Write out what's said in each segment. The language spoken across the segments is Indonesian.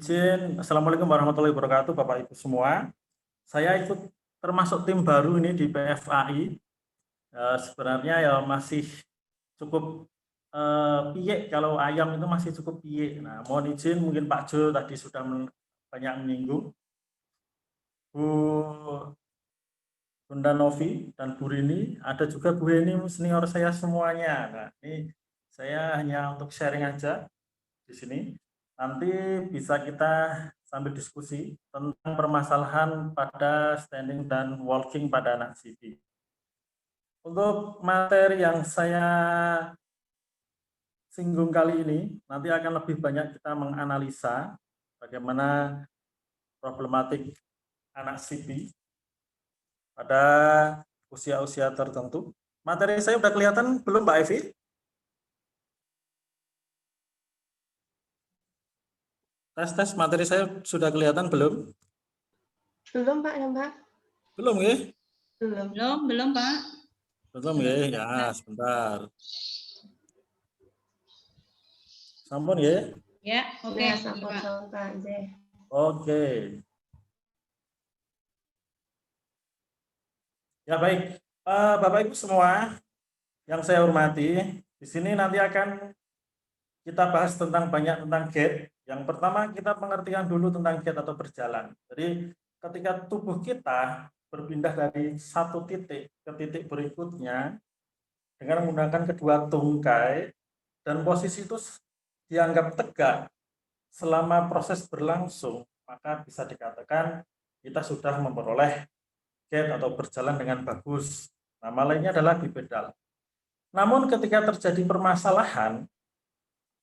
Assalamualaikum warahmatullahi wabarakatuh, Bapak Ibu semua. Saya ikut termasuk tim baru ini di PFAI. Sebenarnya ya masih cukup piye, kalau ayam itu masih cukup piye. Nah, mohon izin mungkin Pak Jo tadi sudah banyak menyinggung. Bu Bunda Novi dan Bu Rini, ada juga Bu Heni senior saya semuanya. Nah, ini saya hanya untuk sharing aja di sini. Nanti bisa kita sambil diskusi tentang permasalahan pada standing dan walking pada anak CP. Untuk materi yang saya singgung kali ini, nanti akan lebih banyak kita menganalisa bagaimana problematik anak CP pada usia-usia tertentu. Materi saya sudah kelihatan belum, Mbak Evi? Tes materi saya sudah kelihatan belum? Belum Pak, ya Mbak? Belum ya? Belum Pak. Belum ya? Ya, sebentar. Sampun ya? Ya, oke. Ya, sampun Pak. Oke. Ya baik, Bapak Ibu semua yang saya hormati, di sini nanti akan kita bahas banyak tentang gait. Yang pertama kita pengertian dulu tentang gait atau berjalan. Jadi ketika tubuh kita berpindah dari satu titik ke titik berikutnya dengan menggunakan kedua tungkai dan posisi itu dianggap tegak selama proses berlangsung, maka bisa dikatakan kita sudah memperoleh gait atau berjalan dengan bagus. Nama lainnya adalah bipedal. Namun ketika terjadi permasalahan,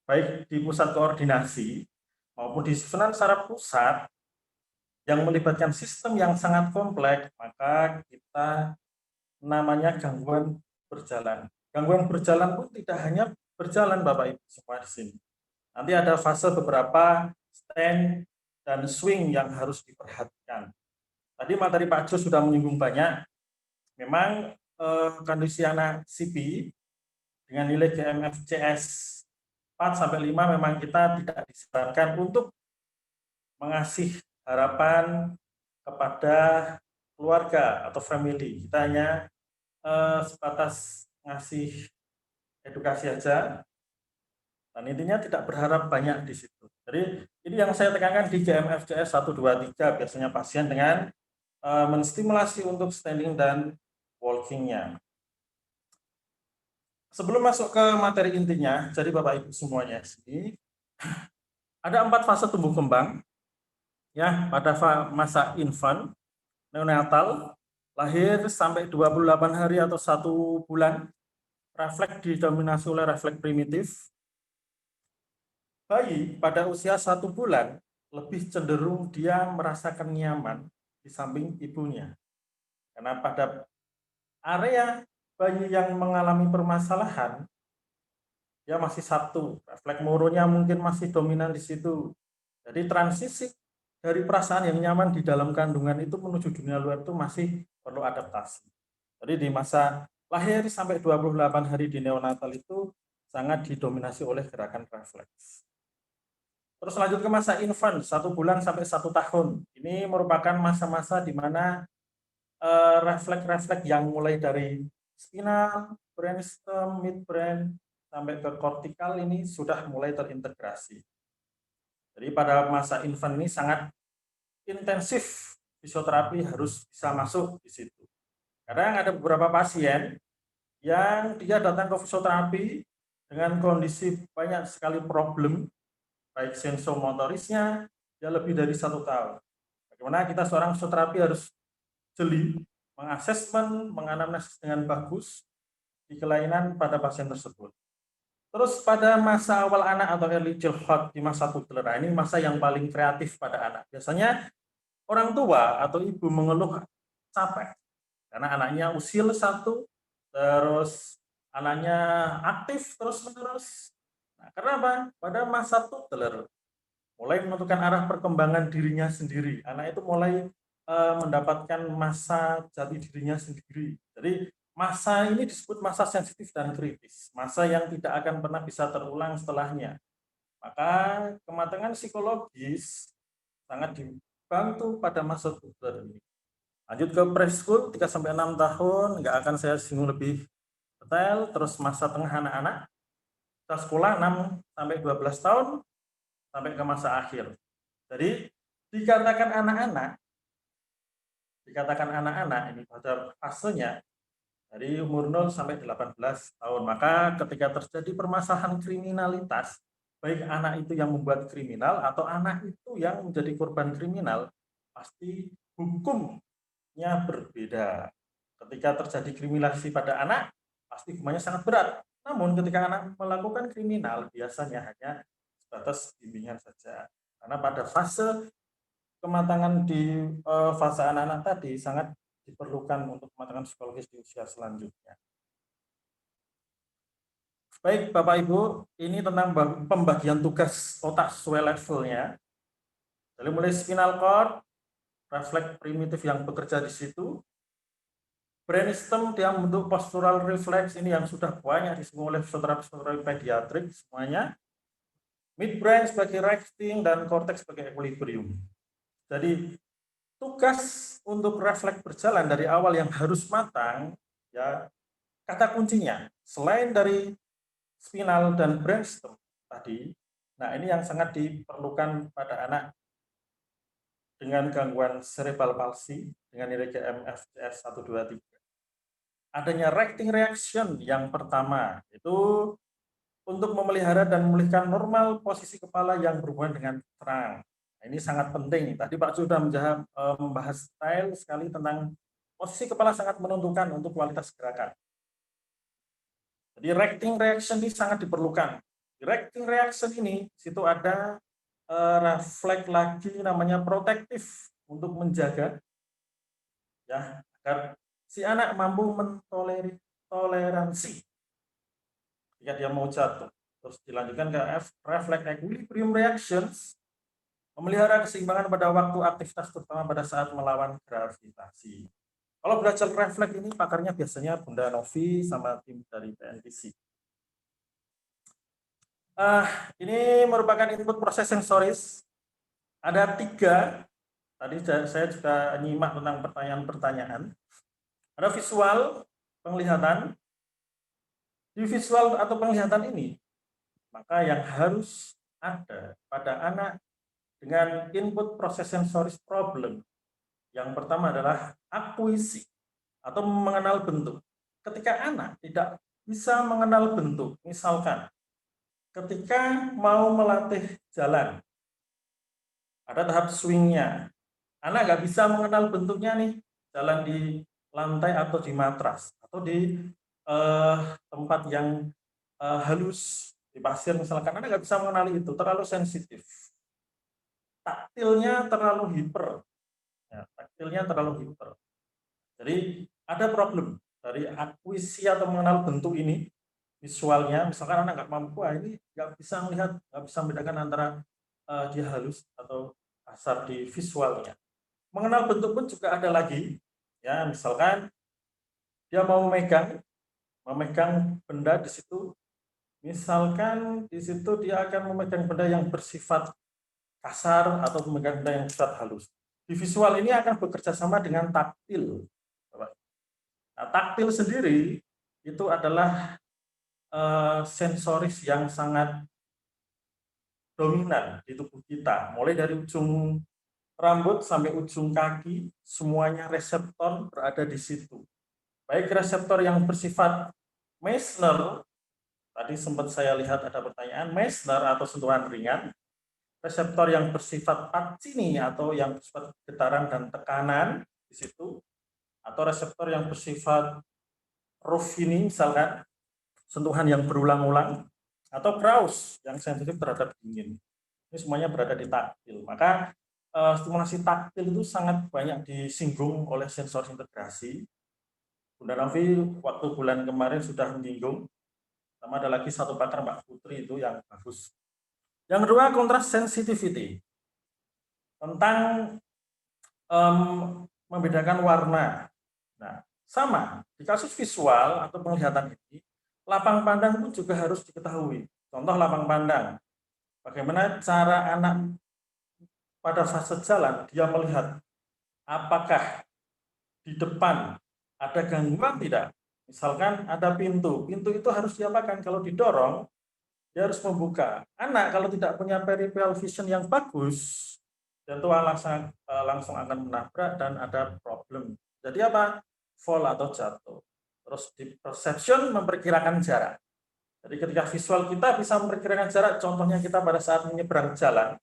baik di pusat koordinasi maupun di susunan saraf pusat yang melibatkan sistem yang sangat kompleks, maka kita namanya gangguan berjalan. Gangguan berjalan pun tidak hanya berjalan, Bapak Ibu semua di sini. Nanti ada fase beberapa stand dan swing yang harus diperhatikan. Tadi materi Pak Jo sudah menyinggung banyak. Memang kondisi anak CP dengan nilai GMFCS 4-5 memang kita tidak disarankan untuk mengasih harapan kepada keluarga atau family. Kita hanya sebatas ngasih edukasi aja, dan intinya tidak berharap banyak di situ. Jadi ini yang saya tekankan di GMFCS 1-2-3, biasanya pasien dengan menstimulasi untuk standing dan walking-nya. Sebelum masuk ke materi intinya, jadi Bapak Ibu semuanya sini, ada 4 fase tumbuh kembang. Ya, pada masa infant, neonatal, lahir sampai 28 hari atau 1 bulan, refleks didominasi oleh refleks primitif. Bayi pada usia 1 bulan lebih cenderung dia merasakan nyaman di samping ibunya. Karena pada area bayi yang mengalami permasalahan, dia masih 1, refleks moronya mungkin masih dominan di situ. Jadi transisi dari perasaan yang nyaman di dalam kandungan itu menuju dunia luar itu masih perlu adaptasi. Jadi di masa lahir sampai 28 hari di neonatal itu sangat didominasi oleh gerakan refleks. Terus lanjut ke masa infant, 1 bulan sampai 1 tahun. Ini merupakan masa-masa di mana refleks-refleks yang mulai dari spinal, brainstem, midbrain, sampai ke kortikal ini sudah mulai terintegrasi. Jadi pada masa infant ini sangat intensif, fisioterapi harus bisa masuk di situ. Kadang ada beberapa pasien yang dia datang ke fisioterapi dengan kondisi banyak sekali problem, baik sensomotorisnya, ya lebih dari 1 tahun. Bagaimana kita seorang fisioterapi harus jeli, mengasesmen, menganamnesis dengan bagus di kelainan pada pasien tersebut. Terus pada masa awal anak atau early childhood di masa toddler, ini masa yang paling kreatif pada anak. Biasanya orang tua atau ibu mengeluh capek karena anaknya usil 1, terus anaknya aktif terus-menerus. Nah, karena apa? Pada masa toddler mulai menentukan arah perkembangan dirinya sendiri. Anak itu mulai mendapatkan masa jati dirinya sendiri. Jadi masa ini disebut masa sensitif dan kritis, masa yang tidak akan pernah bisa terulang setelahnya. Maka kematangan psikologis sangat dibantu pada masa puber ini. Lanjut ke preschool 3-6 tahun, nggak akan saya singgung lebih detail. Terus masa tengah anak-anak, kita sekolah 6-12 tahun sampai ke masa akhir. Jadi dikatakan anak-anak ini pada fasenya dari umur 0 sampai 18 tahun. Maka ketika terjadi permasalahan kriminalitas, baik anak itu yang membuat kriminal atau anak itu yang menjadi korban kriminal, pasti hukumnya berbeda. Ketika terjadi kriminalisasi pada anak, pasti hukumannya sangat berat. Namun ketika anak melakukan kriminal, biasanya hanya sebatas bimbingan saja. Karena pada fase kematangan di fase anak-anak tadi sangat diperlukan untuk kematangan psikologis di usia selanjutnya. Baik Bapak Ibu, ini tentang pembagian tugas otak sesuai levelnya. Jadi mulai spinal cord, refleks primitif yang bekerja di situ, brainstem dia membentuk postural reflex ini yang sudah banyak disinggung oleh fisioterapi pediatrik semuanya, midbrain sebagai resting dan cortex sebagai equilibrium. Jadi tugas untuk refleks berjalan dari awal yang harus matang, ya kata kuncinya selain dari spinal dan brainstem tadi, nah ini yang sangat diperlukan pada anak dengan gangguan cerebral palsy dengan nilai GMFCS 1, 2, 3. Adanya resting reaction yang pertama, itu untuk memelihara dan memulihkan normal posisi kepala yang berhubungan dengan terang. Nah, ini sangat penting. Tadi Pak sudah membahas style sekali tentang posisi kepala sangat menentukan untuk kualitas gerakan. Jadi resting reaction ini sangat diperlukan. Di resting reaction ini, situ ada refleks lagi namanya protektif untuk menjaga ya agar si anak mampu mentoleransi jika dia mau jatuh. Terus dilanjutkan ke refleks equilibrium reactions, memelihara keseimbangan pada waktu aktivitas terutama pada saat melawan gravitasi. Kalau belajar refleks ini pakarnya biasanya Bunda Novi sama tim dari PNPC. Ini merupakan input proses sensoris. Ada 3. Tadi saya juga nyimak tentang pertanyaan-pertanyaan. Ada visual, penglihatan. Di visual atau penglihatan ini, maka yang harus ada pada anak dengan input proses sensoris problem. Yang pertama adalah akuisi atau mengenal bentuk. Ketika anak tidak bisa mengenal bentuk, misalkan ketika mau melatih jalan, ada tahap swingnya, anak nggak bisa mengenal bentuknya nih, jalan di lantai atau di matras atau di tempat yang halus, di pasir misalkan, anak nggak bisa mengenali itu, terlalu sensitif. Taktilnya terlalu hiper. Ya, taktilnya terlalu hiper. Jadi ada problem dari akuisi atau mengenal bentuk ini, visualnya, misalkan anak nggak mampu, ini nggak bisa melihat, nggak bisa membedakan antara dia halus atau kasar di visualnya. Mengenal bentuk pun juga ada lagi, ya misalkan dia mau memegang benda di situ, misalkan di situ dia akan memegang benda yang bersifat kasar atau memegang benda yang bersifat halus. Di visual ini akan bekerja sama dengan taktil. Nah, taktil sendiri itu adalah sensoris yang sangat dominan di tubuh kita, mulai dari ujung rambut sampai ujung kaki, semuanya reseptor berada di situ. Baik reseptor yang bersifat Meissner, tadi sempat saya lihat ada pertanyaan, Meissner atau sentuhan ringan, reseptor yang bersifat Pacini atau yang bersifat getaran dan tekanan di situ, atau reseptor yang bersifat Ruffini misalkan, sentuhan yang berulang-ulang, atau Krauss yang sensitif terhadap dingin. Ini semuanya berada di taktil. Maka stimulasi taktil itu sangat banyak disinggung oleh sensor integrasi. Bunda Novi waktu bulan kemarin sudah menyinggung. Sama ada lagi satu pakar Mbak Putri itu yang bagus. Yang kedua, contrast sensitivity. Tentang membedakan warna. Nah, sama di kasus visual atau penglihatan ini, lapang pandang pun juga harus diketahui. Contoh lapang pandang. Bagaimana cara anak pada fase jalan, dia melihat apakah di depan ada gangguan tidak. Misalkan ada pintu itu harus diapakan? Kalau didorong, dia harus membuka. Anak kalau tidak punya peripheral vision yang bagus, tentu langsung akan menabrak dan ada problem. Jadi apa? Fall atau jatuh. Terus di perception memperkirakan jarak. Jadi ketika visual kita bisa memperkirakan jarak, contohnya kita pada saat menyeberang jalan,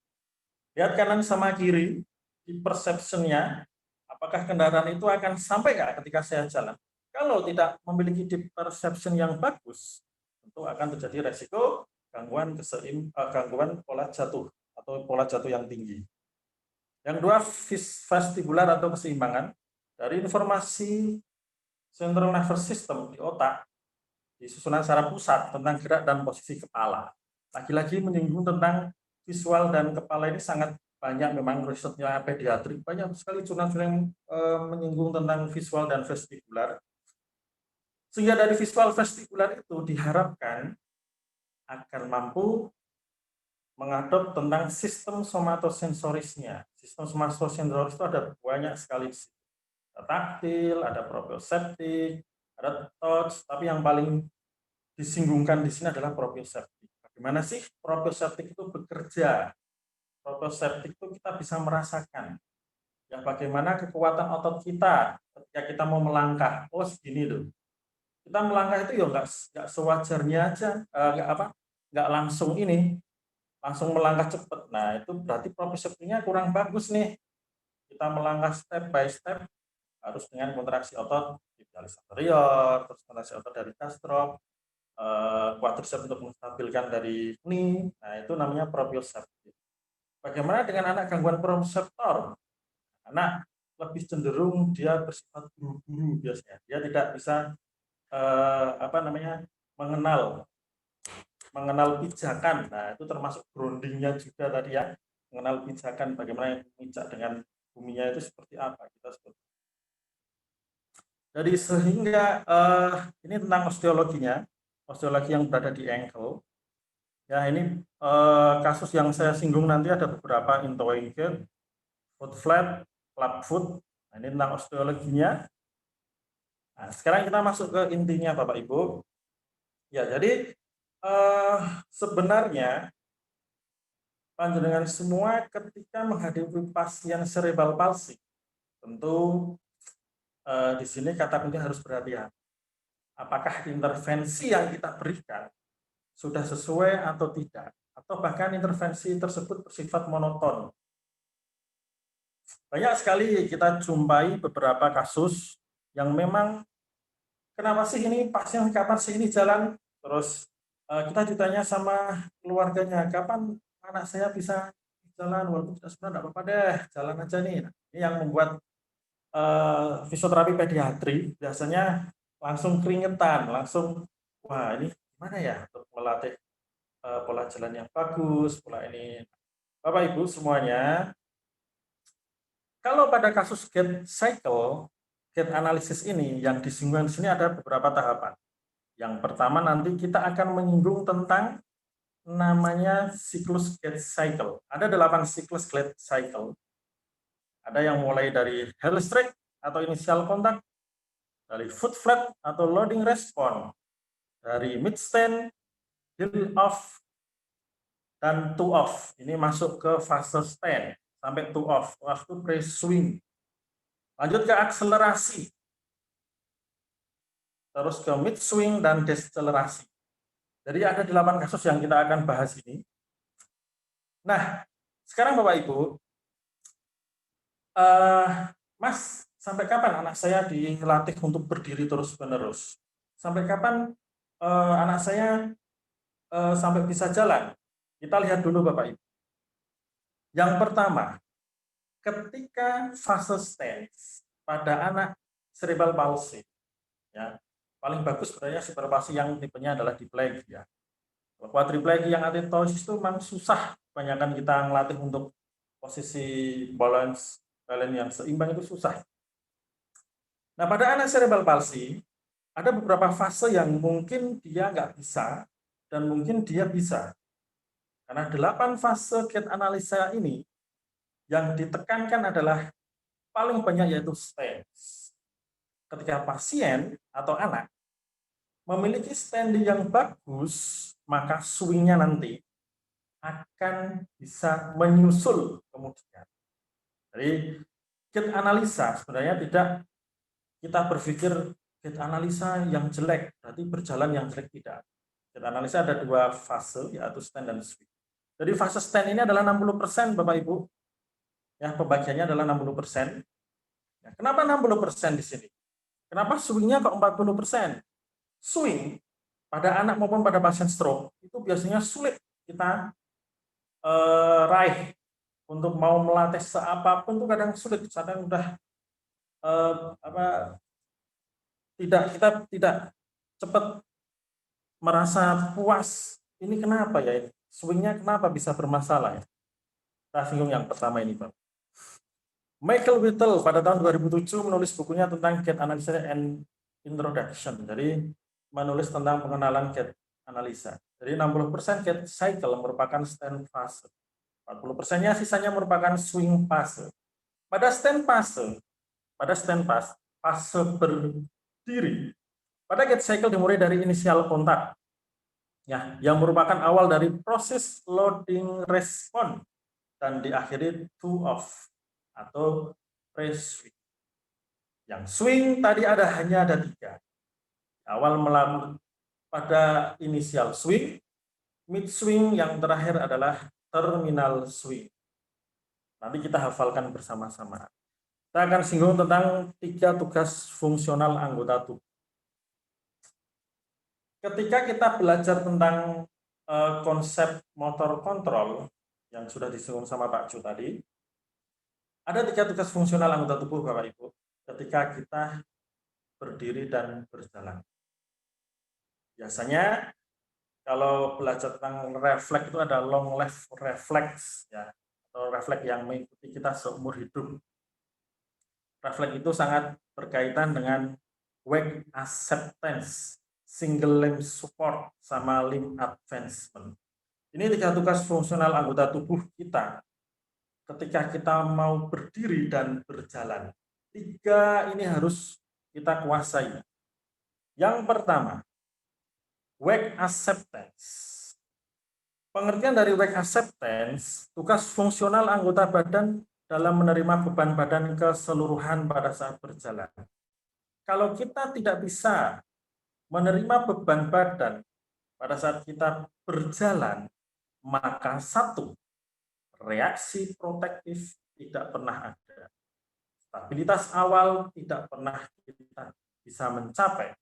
lihat kanan sama kiri, di perception-nya, apakah kendaraan itu akan sampai nggak ketika saya jalan. Kalau tidak memiliki deep perception yang bagus, tentu akan terjadi resiko gangguan pola jatuh atau pola jatuh yang tinggi. Yang dua, vestibular atau keseimbangan. Dari informasi central nervous system di otak, di susunan saraf pusat tentang gerak dan posisi kepala. Lagi-lagi menyinggung tentang visual dan kepala ini sangat banyak, memang risetnya pediatrik, banyak sekali jurnal-jurnal yang menyinggung tentang visual dan vestibular. Sehingga dari visual vestibular itu diharapkan akan mampu mengadop tentang sistem somatosensorisnya. Sistem somatosensoris itu ada banyak sekali. Ada taktil, ada proprioseptik, ada touch, tapi yang paling disinggungkan di sini adalah proprioseptik. Bagaimana sih proprioseptik itu bekerja? Proprioseptik itu kita bisa merasakan ya bagaimana kekuatan otot kita ketika kita mau melangkah. Oh segini tuh. Kita melangkah itu ya nggak sewajarnya aja, nggak langsung melangkah cepat. Nah itu berarti proprioseptiknya kurang bagus nih. Kita melangkah step by step harus dengan kontraksi otot tibialis anterior, terus kontraksi otot dari gastroc, quadriceps untuk menstabilkan dari knee. Nah itu namanya proprioseptik. Bagaimana dengan anak gangguan proprioseptor? Anak lebih cenderung dia bersifat buru-buru biasanya. Dia tidak bisa mengenal pijakan. Nah itu termasuk groundingnya juga tadi ya, mengenal pijakan, bagaimana pijak dengan buminya itu seperti apa. Jadi sehingga ini tentang osteologinya, osteologi yang berada di ankle. Ya ini kasus yang saya singgung nanti ada beberapa intoing gait, foot flat, club foot. Nah, ini tentang osteologinya. Nah, sekarang kita masuk ke intinya Bapak Ibu. Ya jadi sebenarnya panjenengan semua ketika menghadapi pasien cerebral palsy, tentu di sini kata kunci harus berhati-hati. Apakah intervensi yang kita berikan sudah sesuai atau tidak, atau bahkan intervensi tersebut bersifat monoton. Banyak sekali kita jumpai beberapa kasus yang memang kenapa sih ini pasien kapan sih ini jalan, terus kita ditanya sama keluarganya kapan anak saya bisa jalan, walaupun sebenarnya tidak apa-apa deh, jalan aja nih. Nah, ini yang membuat fisioterapi pediatri biasanya langsung keringetan, langsung wah ini gimana ya untuk melatih pola jalan yang bagus, pola ini. Bapak Ibu semuanya, kalau pada kasus gait cycle, gait analisis ini yang disinggung di sini ada beberapa tahapan. Yang pertama nanti kita akan menyinggung tentang namanya siklus gait cycle. Ada 8 siklus gait cycle. Ada yang mulai dari heel strike atau initial contact, dari foot flat atau loading response, dari mid stand, heel off, dan two off. Ini masuk ke fase stand sampai two off. Two off itu pre-swing. Lanjut ke akselerasi. Terus ke mid swing dan deselerasi. Jadi ada 8 kasus yang kita akan bahas ini. Nah, sekarang Bapak Ibu, Mas, sampai kapan anak saya dilatih untuk berdiri terus-menerus? Sampai kapan anak saya sampai bisa jalan? Kita lihat dulu Bapak Ibu. Yang pertama, ketika fase stance pada anak cerebral palsy, ya, paling bagus sebenarnya cerebral palsy yang tipenya adalah diplegia. Kalau quadriplegia yang atetosis itu memang susah, kebanyakan kita ngelatih untuk posisi balance yang seimbang itu susah. Nah pada anak cerebral palsy ada beberapa fase yang mungkin dia nggak bisa dan mungkin dia bisa. Karena 8 fase gait analisa ini yang ditekankan adalah paling banyak yaitu stance. Ketika pasien atau anak memiliki standing yang bagus, maka swingnya nanti akan bisa menyusul kemudian. Jadi gait analisa sebenarnya tidak kita berpikir gait analisa yang jelek, berarti berjalan yang jelek, tidak. Gait analisa ada 2 fase, yaitu stand dan swing. Jadi fase stand ini adalah 60% Bapak Ibu. Ya, pembagiannya adalah 60%. Ya, kenapa 60% di sini? Kenapa swingnya kok 40%? Swing pada anak maupun pada pasien stroke itu biasanya sulit kita raih. Untuk mau melatih seapapun itu kadang sulit. Kadang udah kita tidak cepat merasa puas. Ini kenapa ya? Swingnya kenapa bisa bermasalah ya? Kita singgung yang pertama ini, Pak. Michael Whittle pada tahun 2007 menulis bukunya tentang gait analysis and introduction. Jadi menulis tentang pengenalan gait analisa. Jadi 60% gait cycle merupakan stand fase. 40%-nya sisanya merupakan swing fase. Pada stand fase, fase berdiri, pada gait cycle dimulai dari inisial kontak, ya, yang merupakan awal dari proses loading respon dan diakhiri to off atau pre-swing. Yang swing tadi hanya ada 3. Awal melakukan pada inisial swing, mid swing, yang terakhir adalah terminal swing. Nanti kita hafalkan bersama-sama. Kita akan singgung tentang 3 tugas fungsional anggota tubuh. Ketika kita belajar tentang konsep motor kontrol yang sudah disinggung sama Pak Ju tadi, ada 3 tugas fungsional anggota tubuh Bapak Ibu ketika kita berdiri dan berjalan. Biasanya kalau belajar tentang refleks itu ada long life reflex, ya, atau refleks yang mengikuti kita seumur hidup. Refleks itu sangat berkaitan dengan wake acceptance, single limb support, sama limb advancement. Ini 3 tugas fungsional anggota tubuh kita ketika kita mau berdiri dan berjalan. 3 ini harus kita kuasai. Yang pertama, wake acceptance. Pengertian dari wake acceptance, tugas fungsional anggota badan dalam menerima beban badan keseluruhan pada saat berjalan. Kalau kita tidak bisa menerima beban badan pada saat kita berjalan, maka 1, reaksi protektif tidak pernah ada. Stabilitas awal tidak pernah kita bisa mencapai.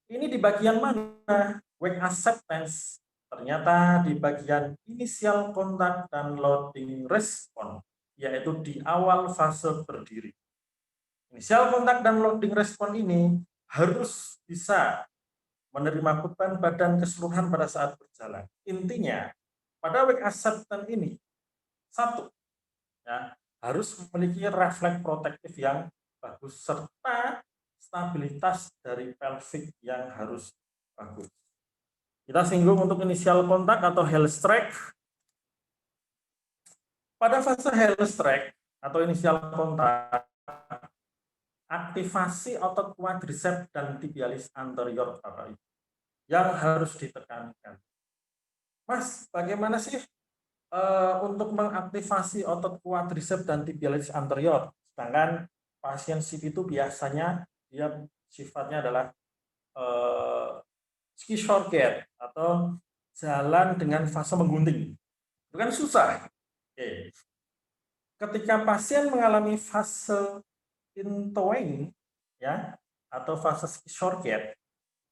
Ini di bagian mana? Wake acceptance. Ternyata di bagian inisial kontak dan loading respon, yaitu di awal fase berdiri. Inisial kontak dan loading respon ini harus bisa menerima beban badan keseluruhan pada saat berjalan. Intinya, pada wake acceptance ini, 1, ya, harus memiliki refleks protektif yang bagus, serta stabilitas dari pelvic yang harus bagus. Kita singgung untuk inisial kontak atau heel strike. Pada fase heel strike atau inisial kontak, aktivasi otot quadriceps dan tibialis anterior Bapak Ibu yang harus ditekankan. Mas, bagaimana sih untuk mengaktifasi otot quadriceps dan tibialis anterior? Sedangkan pasien SIP itu biasanya dia sifatnya adalah ski short gait atau jalan dengan fase menggunting. Itu kan susah. Oke. Ketika pasien mengalami fase in-toeing, ya, atau fase ski short gait,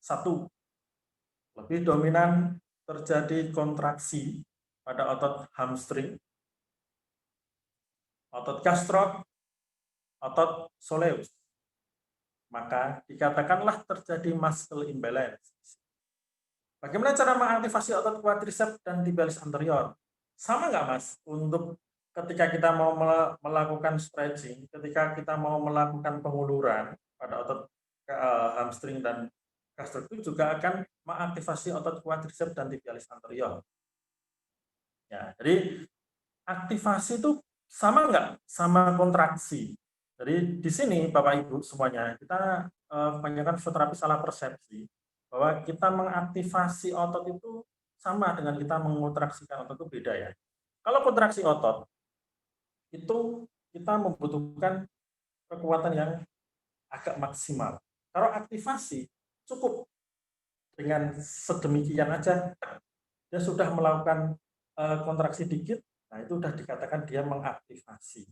1, lebih dominan terjadi kontraksi pada otot hamstring, otot gastrok, otot soleus. Maka dikatakanlah terjadi muscle imbalance. Bagaimana cara mengaktifasi otot quadriceps dan tibialis anterior? Sama nggak, Mas? Untuk ketika kita mau melakukan stretching, ketika kita mau melakukan penguluran pada otot hamstring dan gastrok, itu juga akan mengaktifasi otot quadriceps dan tibialis anterior. Ya, jadi aktivasi itu sama nggak sama kontraksi. Jadi di sini Bapak Ibu semuanya kita kebanyakan fisioterapi salah persepsi bahwa kita mengaktifasi otot itu sama dengan kita mengontraksikan otot itu beda ya. Kalau kontraksi otot itu kita membutuhkan kekuatan yang agak maksimal. Kalau aktivasi cukup dengan sedemikian aja dia sudah melakukan kontraksi dikit, nah itu sudah dikatakan dia mengaktifasi.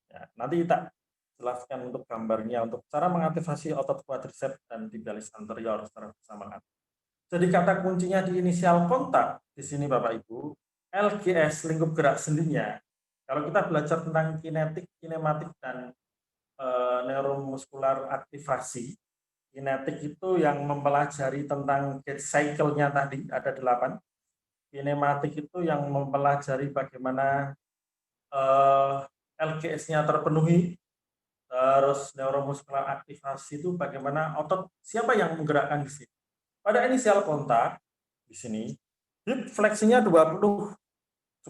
Ya, nanti kita jelaskan untuk gambarnya untuk cara mengaktifasi otot quadriceps dan tibialis anterior secara bersamaan. Jadi kata kuncinya di inisial kontak di sini Bapak Ibu, LGS lingkup gerak sendinya. Kalau kita belajar tentang kinetik, kinematik dan neuromuskular aktivasi, kinetik itu yang mempelajari tentang gait cycle-nya tadi ada 8. Kinematik itu yang mempelajari bagaimana LGS-nya terpenuhi, terus neuromuskular aktivasi itu bagaimana otot siapa yang menggerakkan di sini. Pada inisial kontak di sini hip fleksinya 20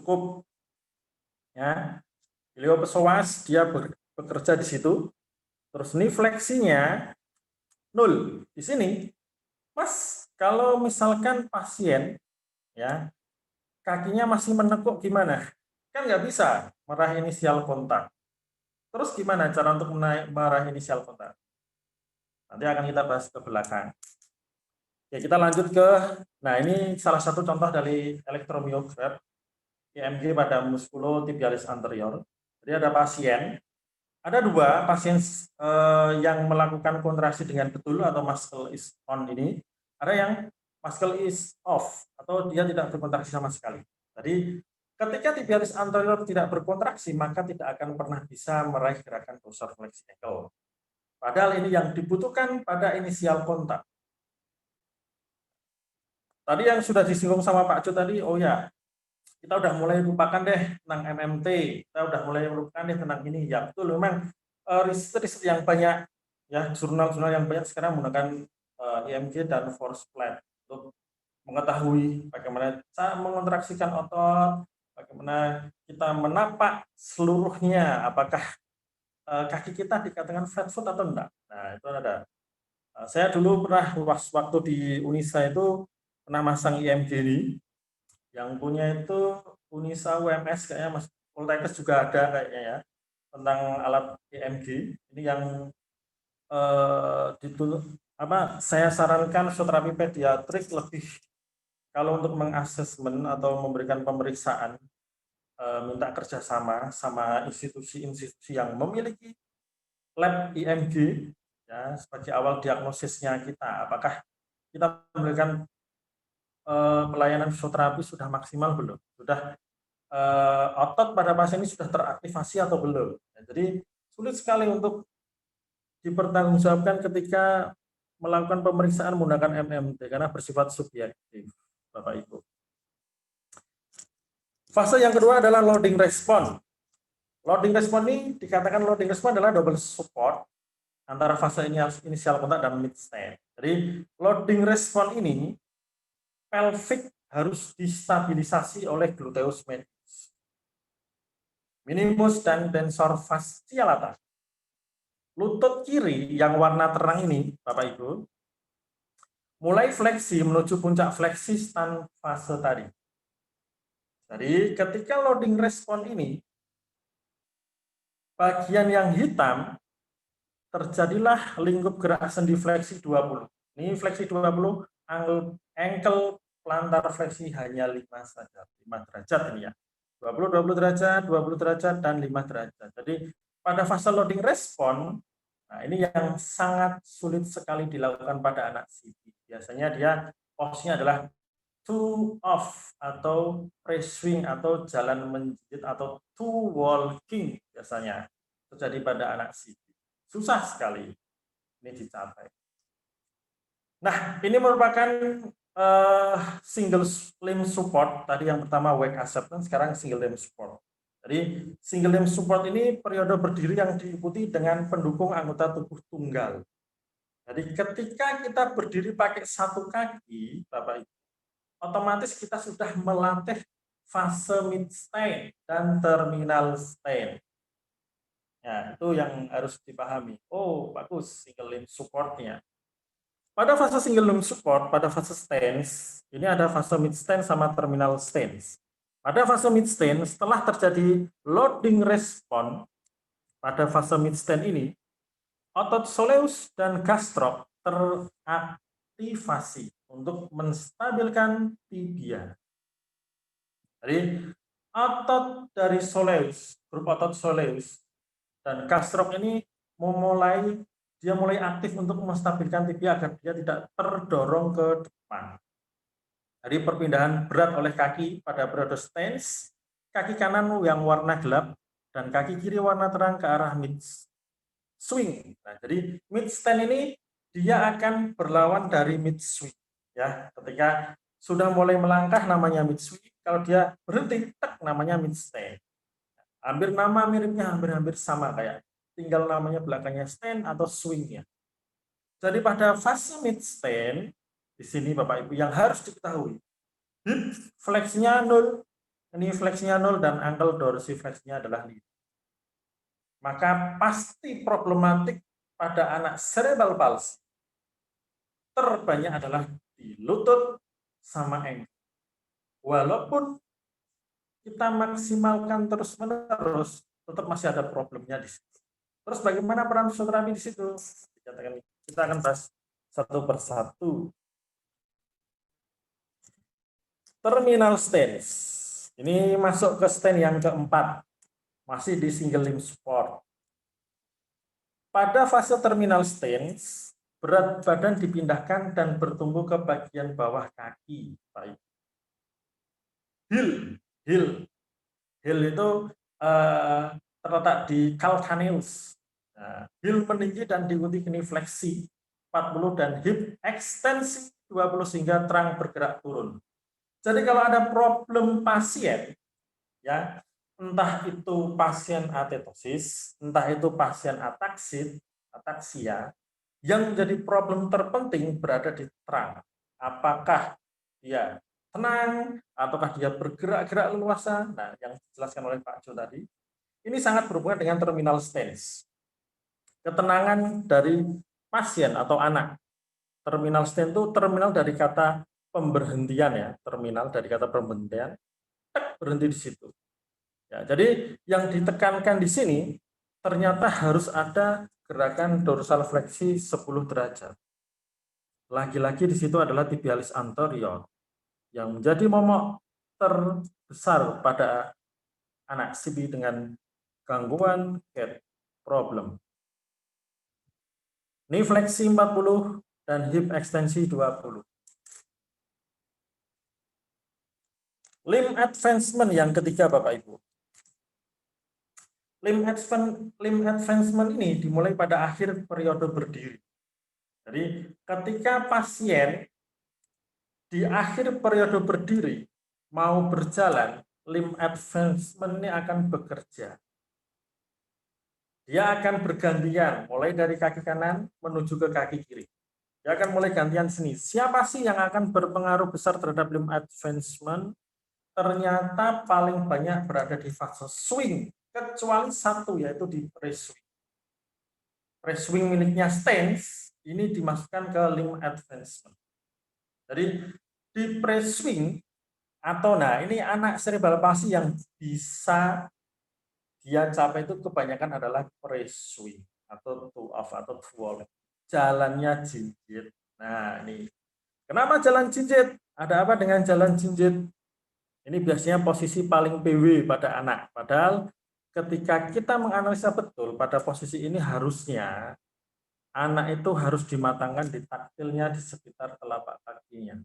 cukup ya. Iliopesoas dia bekerja di situ. Terus ini fleksinya 0 di sini. Mas, kalau misalkan pasien ya kakinya masih menekuk gimana? Kan nggak bisa merah inisial kontak. Terus gimana cara untuk merah inisial kontak? Nanti akan kita bahas ke belakang. Ya, kita lanjut ke, nah ini salah satu contoh dari elektromiograf EMG pada muskulotibialis anterior. Jadi ada pasien, ada 2 pasien yang melakukan kontraksi dengan betul atau muscle is on ini. Ada yang muscle is off atau dia tidak berkontraksi sama sekali. Jadi ketika tibialis anterior tidak berkontraksi, maka tidak akan pernah bisa meraih gerakan dorsal flexi ankle. Padahal ini yang dibutuhkan pada inisial kontak. Tadi yang sudah disinggung sama Pak Jo tadi, oh ya, kita udah mulai lupakan deh tentang MMT, kita udah mulai lupakan deh tentang ini. Ya betul, memang riset yang banyak, ya jurnal-jurnal yang banyak sekarang menggunakan EMG dan force plate untuk mengetahui bagaimana cara mengontraksikan otot, bagaimana kita menapak seluruhnya, apakah kaki kita dikatakan flat foot atau enggak. Nah itu ada. Saya dulu pernah waktu di Unisa itu pernah masang IMG ini, yang punya itu Unisa UMS kayaknya, Mas Poltekkes juga ada kayaknya ya, tentang alat IMG ini yang saya sarankan fisioterapi pediatrik lebih kalau untuk mengasesmen atau memberikan pemeriksaan minta kerjasama sama institusi-institusi yang memiliki lab IMG ya sebagai awal diagnosisnya kita, apakah kita memberikan pelayanan fisioterapi sudah maksimal belum, sudah otot pada pasien ini sudah teraktivasi atau belum. Ya, jadi sulit sekali untuk dipertanggungjawabkan ketika melakukan pemeriksaan menggunakan MMT karena bersifat subjektif, Bapak Ibu. Fase yang kedua adalah loading response. Loading response ini dikatakan loading response adalah double support antara fase inisial kontak dan mid state. Jadi loading response ini pelvic harus distabilisasi oleh gluteus medius, minimus dan tensor fascia lata. Lutut kiri yang warna terang ini, Bapak Ibu, mulai fleksi menuju puncak fleksi stand fase tadi. Jadi ketika loading respon ini, bagian yang hitam terjadilah lingkup gerak sendi fleksi 20. Ini fleksi 20, ankle plantar fleksi hanya 5 saja, 5 derajat ini ya. 20 derajat, 20 derajat, dan 5 derajat. Jadi pada fase loading respon, nah ini yang sangat sulit sekali dilakukan pada anak CP. Biasanya dia posnya adalah two off atau press swing atau jalan menjijit atau two walking biasanya terjadi pada anak CP. Susah sekali ini dicapai. Nah, ini merupakan single limb support. Tadi yang pertama wake acceptance, sekarang single limb support. Jadi single limb support ini periode berdiri yang diikuti dengan pendukung anggota tubuh tunggal. Jadi ketika kita berdiri pakai satu kaki, Bapak Ibu, otomatis kita sudah melatih fase mid stand dan terminal stand. Ya, itu yang harus dipahami. Oh, bagus single limb supportnya. Pada fase single limb support, pada fase stance, ini ada fase mid stance sama terminal stance. Pada fase mid stance, setelah terjadi loading response, pada fase mid stance ini, otot soleus dan gastroc teraktivasi untuk menstabilkan tibia. Jadi, otot dari soleus, grup otot soleus, dan gastroc ini dia mulai aktif untuk menstabilkan tibia agar dia tidak terdorong ke depan. Jadi perpindahan berat oleh kaki pada periode stance, kaki kanan yang warna gelap dan kaki kiri warna terang ke arah mid swing. Nah, jadi mid stand ini dia akan berlawan dari mid swing. Ya, ketika sudah mulai melangkah namanya mid swing, kalau dia berhenti tak namanya mid stand. Hampir nama miripnya hampir sama kayak tinggal namanya belakangnya stand atau swingnya. Jadi pada fase mid stand di sini Bapak Ibu yang harus diketahui, hip fleksinya 0, ini fleksinya 0 dan ankle dorsifleksinya adalah 5. Maka pasti problematik pada anak cerebral palsy terbanyak adalah di lutut sama ankle. Walaupun kita maksimalkan terus-menerus, tetap masih ada problemnya di situ. Terus bagaimana peran fisioterapi di situ? Kita akan bahas satu persatu. Terminal stance. Ini masuk ke stand yang keempat. Masih di single limb support. Pada fase terminal stance, berat badan dipindahkan dan bertumbuh ke bagian bawah kaki. Baik. Heel itu terletak di calcaneus. Nah, heel meninggi dan diikuti knie fleksi 40 dan hip ekstensi 20 sehingga terang bergerak turun. Jadi kalau ada problem pasien, ya entah itu pasien atetosis, entah itu pasien ataksia, yang menjadi problem terpenting berada di terang. Apakah dia tenang, ataukah dia bergerak-gerak leluasa? Nah, yang dijelaskan oleh Pak Jo tadi, ini sangat berhubungan dengan terminal stance. Ketenangan dari pasien atau anak. Terminal stance itu terminal dari kata pemberhentian ya, terminal dari kata pemberhentian, berhenti di situ. Ya, jadi yang ditekankan di sini ternyata harus ada gerakan dorsal fleksi 10 derajat. Lagi-lagi di situ adalah tibialis anterior yang menjadi momok terbesar pada anak CP dengan gangguan gait problem. Knee fleksi 40 dan hip ekstensi 20. Limb advancement yang ketiga Bapak Ibu. Limb advancement ini dimulai pada akhir periode berdiri. Jadi ketika pasien di akhir periode berdiri mau berjalan, limb advancement ini akan bekerja. Dia akan bergantian mulai dari kaki kanan menuju ke kaki kiri. Dia akan mulai gantian sini. Siapa sih yang akan berpengaruh besar terhadap limb advancement? Ternyata paling banyak berada di fase swing, kecuali satu yaitu di pre-swing. Pre-swing miliknya stance ini dimasukkan ke limb advancement. Jadi di pre-swing atau ini anak cerebral palsy yang bisa dia capai itu kebanyakan adalah pre-swing atau two off atau two jalannya jinjit. Nah ini kenapa jalan jinjit? Ada apa dengan jalan jinjit? Ini biasanya posisi paling PW pada anak. Padahal ketika kita menganalisa betul pada posisi ini harusnya anak itu harus dimatangkan di taktilnya di sekitar telapak kakinya.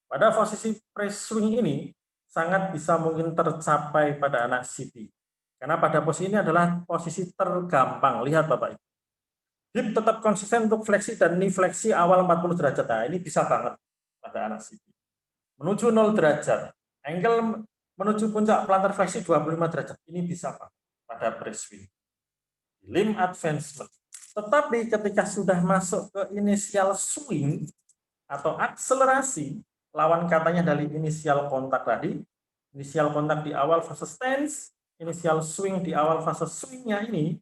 Pada posisi pre-swing ini sangat bisa mungkin tercapai pada anak CP. Karena pada posisi ini adalah posisi tergampang. Lihat Bapak Ibu. Hip tetap konsisten untuk fleksi dan knee fleksi awal 40 derajat. Nah, ini bisa banget pada anak CP. Menuju 0 derajat. Ankle menuju puncak plantar fleksi 25 derajat. Ini bisa Pak pada pre-swing. Limb advancement. Tetapi ketika sudah masuk ke initial swing atau akselerasi, lawan katanya dari inisial kontak tadi, inisial kontak di awal fase stance, inisial swing di awal fase swingnya ini,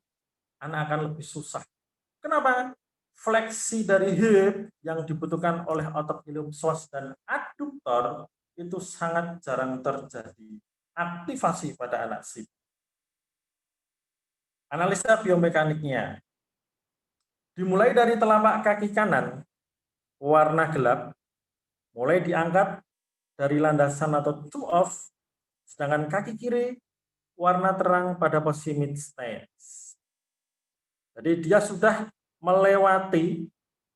anak akan lebih susah. Kenapa? Fleksi dari hip yang dibutuhkan oleh otot iliopsoas dan aduktor itu sangat jarang terjadi aktivasi pada anak SIP. Analisa biomekaniknya. Dimulai dari telapak kaki kanan, warna gelap, mulai diangkat dari landasan atau two off, sedangkan kaki kiri warna terang pada posisi mid stance. Jadi dia sudah melewati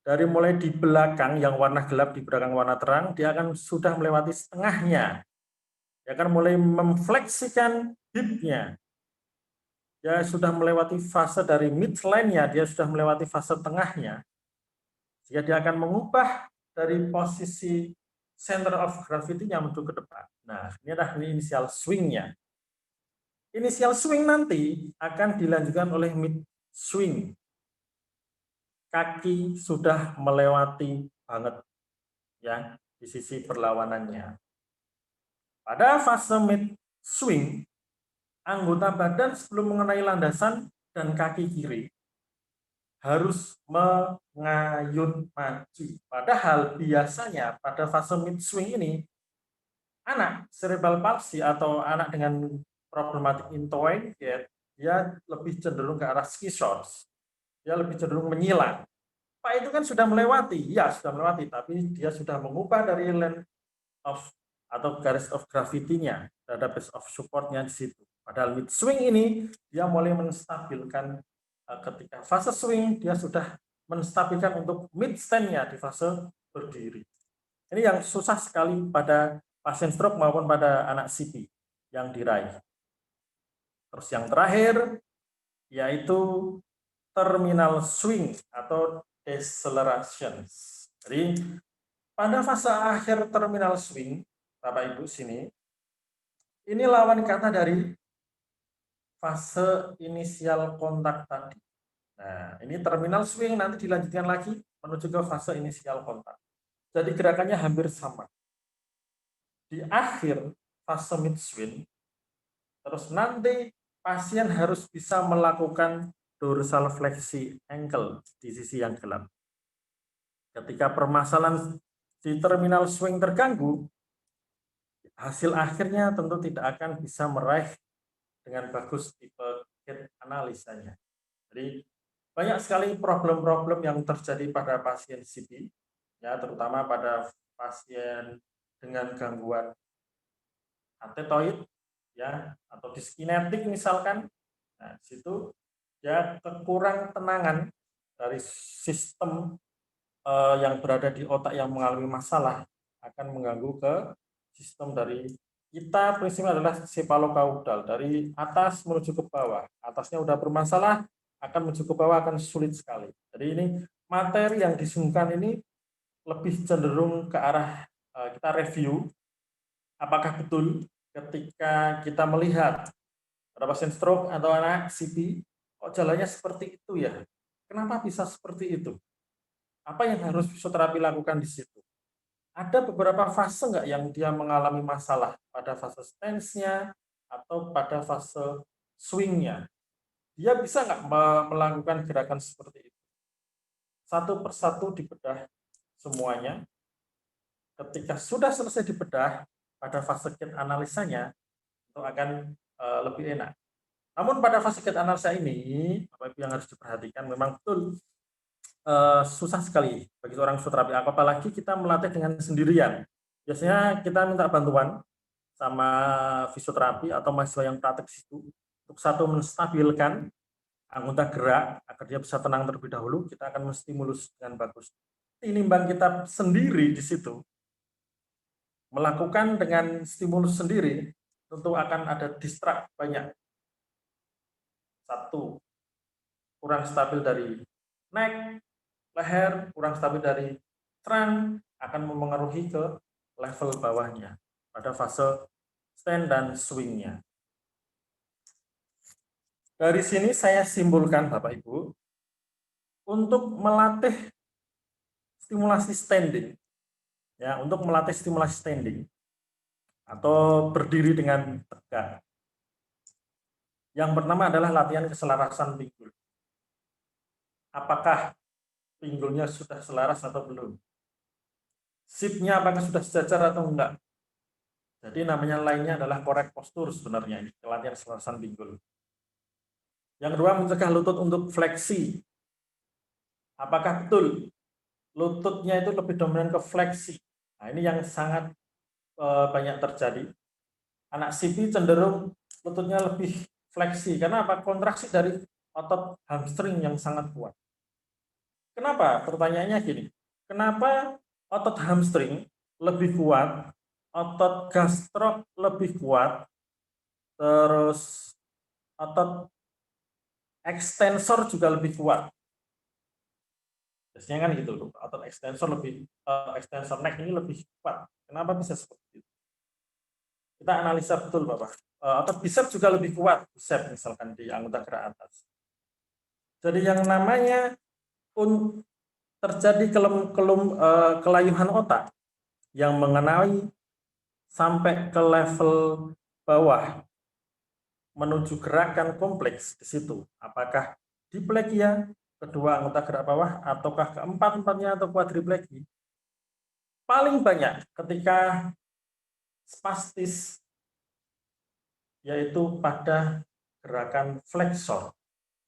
dari mulai di belakang yang warna gelap di belakang warna terang, dia akan sudah melewati setengahnya. Dia akan mulai memfleksikan hipnya. Dia sudah melewati fase dari midline-nya, dia sudah melewati fase tengahnya. Jika dia akan mengubah dari posisi center of gravity-nya menuju ke depan. Nah, ini adalah inisial swing-nya. Inisial swing nanti akan dilanjutkan oleh mid swing. Kaki sudah melewati banget ya di sisi perlawanannya. Pada fase mid swing, anggota badan sebelum mengenai landasan dan kaki kiri harus mengayun maju. Padahal biasanya pada fase mid swing ini, anak cerebral palsy atau anak dengan problematik intoing gait, dia lebih cenderung ke arah skisos. Dia lebih cenderung menyilang. Pak itu kan sudah melewati, ya sudah melewati, tapi dia sudah mengubah dari line of atau garis of gravity-nya terhadap base of support-nya di situ. Padahal mid swing ini dia mulai menstabilkan ketika fase swing dia sudah menstabilkan untuk mid stand-nya di fase berdiri. Ini yang susah sekali pada pasien stroke maupun pada anak CP yang diraih. Terus yang terakhir yaitu terminal swing atau deceleration. Jadi pada fase akhir terminal swing, Bapak Ibu sini, ini lawan kata dari fase inisial kontak tadi. Nah, ini terminal swing nanti dilanjutkan lagi menuju ke fase inisial kontak. Jadi gerakannya hampir sama. Di akhir fase mid swing, terus nanti pasien harus bisa melakukan dorsal fleksi ankle di sisi yang gelap. Ketika permasalahan di terminal swing terganggu, hasil akhirnya tentu tidak akan bisa meraih dengan bagus tipe gait analisanya. Jadi banyak sekali problem-problem yang terjadi pada pasien CP, ya terutama pada pasien dengan gangguan atetoid, ya atau diskinetik misalkan. Nah, situ ya kekurang tenangan dari sistem yang berada di otak yang mengalami masalah akan mengganggu ke sistem dari kita. Prinsipnya adalah cepalocaudal dari atas menuju ke bawah. Atasnya udah bermasalah, akan menuju ke bawah akan sulit sekali. Jadi ini materi yang disungkan ini lebih cenderung ke arah kita review apakah betul ketika kita melihat pada pasien stroke atau anak CP kok jalannya seperti itu ya. Kenapa bisa seperti itu? Apa yang harus fisioterapi lakukan di situ? Ada beberapa fase nggak yang dia mengalami masalah pada fase stance-nya atau pada fase swing-nya? Dia bisa nggak melakukan gerakan seperti itu? Satu persatu dibedah semuanya. Ketika sudah selesai dibedah pada fase gait analisanya, itu akan lebih enak. Namun pada fase gait analisa ini, apa yang harus diperhatikan memang betul susah sekali bagi seorang fisioterapi, apalagi kita melatih dengan sendirian. Biasanya kita minta bantuan sama fisioterapi atau mahasiswa yang praktek situ untuk satu menstabilkan anggota gerak agar dia bisa tenang terlebih dahulu. Kita akan menstimulus dengan bagus. Tinimbang kita sendiri di situ melakukan dengan stimulus sendiri, tentu akan ada distrak banyak. Satu, kurang stabil dari neck, leher, kurang stabil dari trunk, akan mempengaruhi ke level bawahnya pada fase stand dan swing-nya. Dari sini saya simpulkan Bapak Ibu, untuk melatih stimulasi standing, ya, untuk melatih stimulasi standing, atau berdiri dengan tegak. Yang pertama adalah latihan keselarasan pinggul. Apakah pinggulnya sudah selaras atau belum? Sipnya apakah sudah sejajar atau enggak? Jadi namanya lainnya adalah korek postur sebenarnya ini, latihan keselarasan pinggul. Yang kedua, mencegah lutut untuk fleksi. Apakah betul lututnya itu lebih dominan ke fleksi? Nah, ini yang sangat banyak terjadi. Anak CP cenderung lututnya lebih fleksi. Karena apa? Kontraksi dari otot hamstring yang sangat kuat. Kenapa? Pertanyaannya gini. Kenapa otot hamstring lebih kuat, otot gastrok lebih kuat, terus otot extensor juga lebih kuat? Biasanya kan gitu loh, otot extensor neck ini lebih kuat. Kenapa bisa seperti itu? Kita analisa betul Bapak. Otot bicep juga lebih kuat, bicep misalkan di anggota gerak atas. Jadi yang namanya terjadi kelayuhan otak yang mengenai sampai ke level bawah menuju gerakan kompleks di situ. Apakah diplegia, kedua anggota gerak bawah, ataukah keempat-empatnya atau quadriplegi? Paling banyak ketika spastis, yaitu pada gerakan flexor.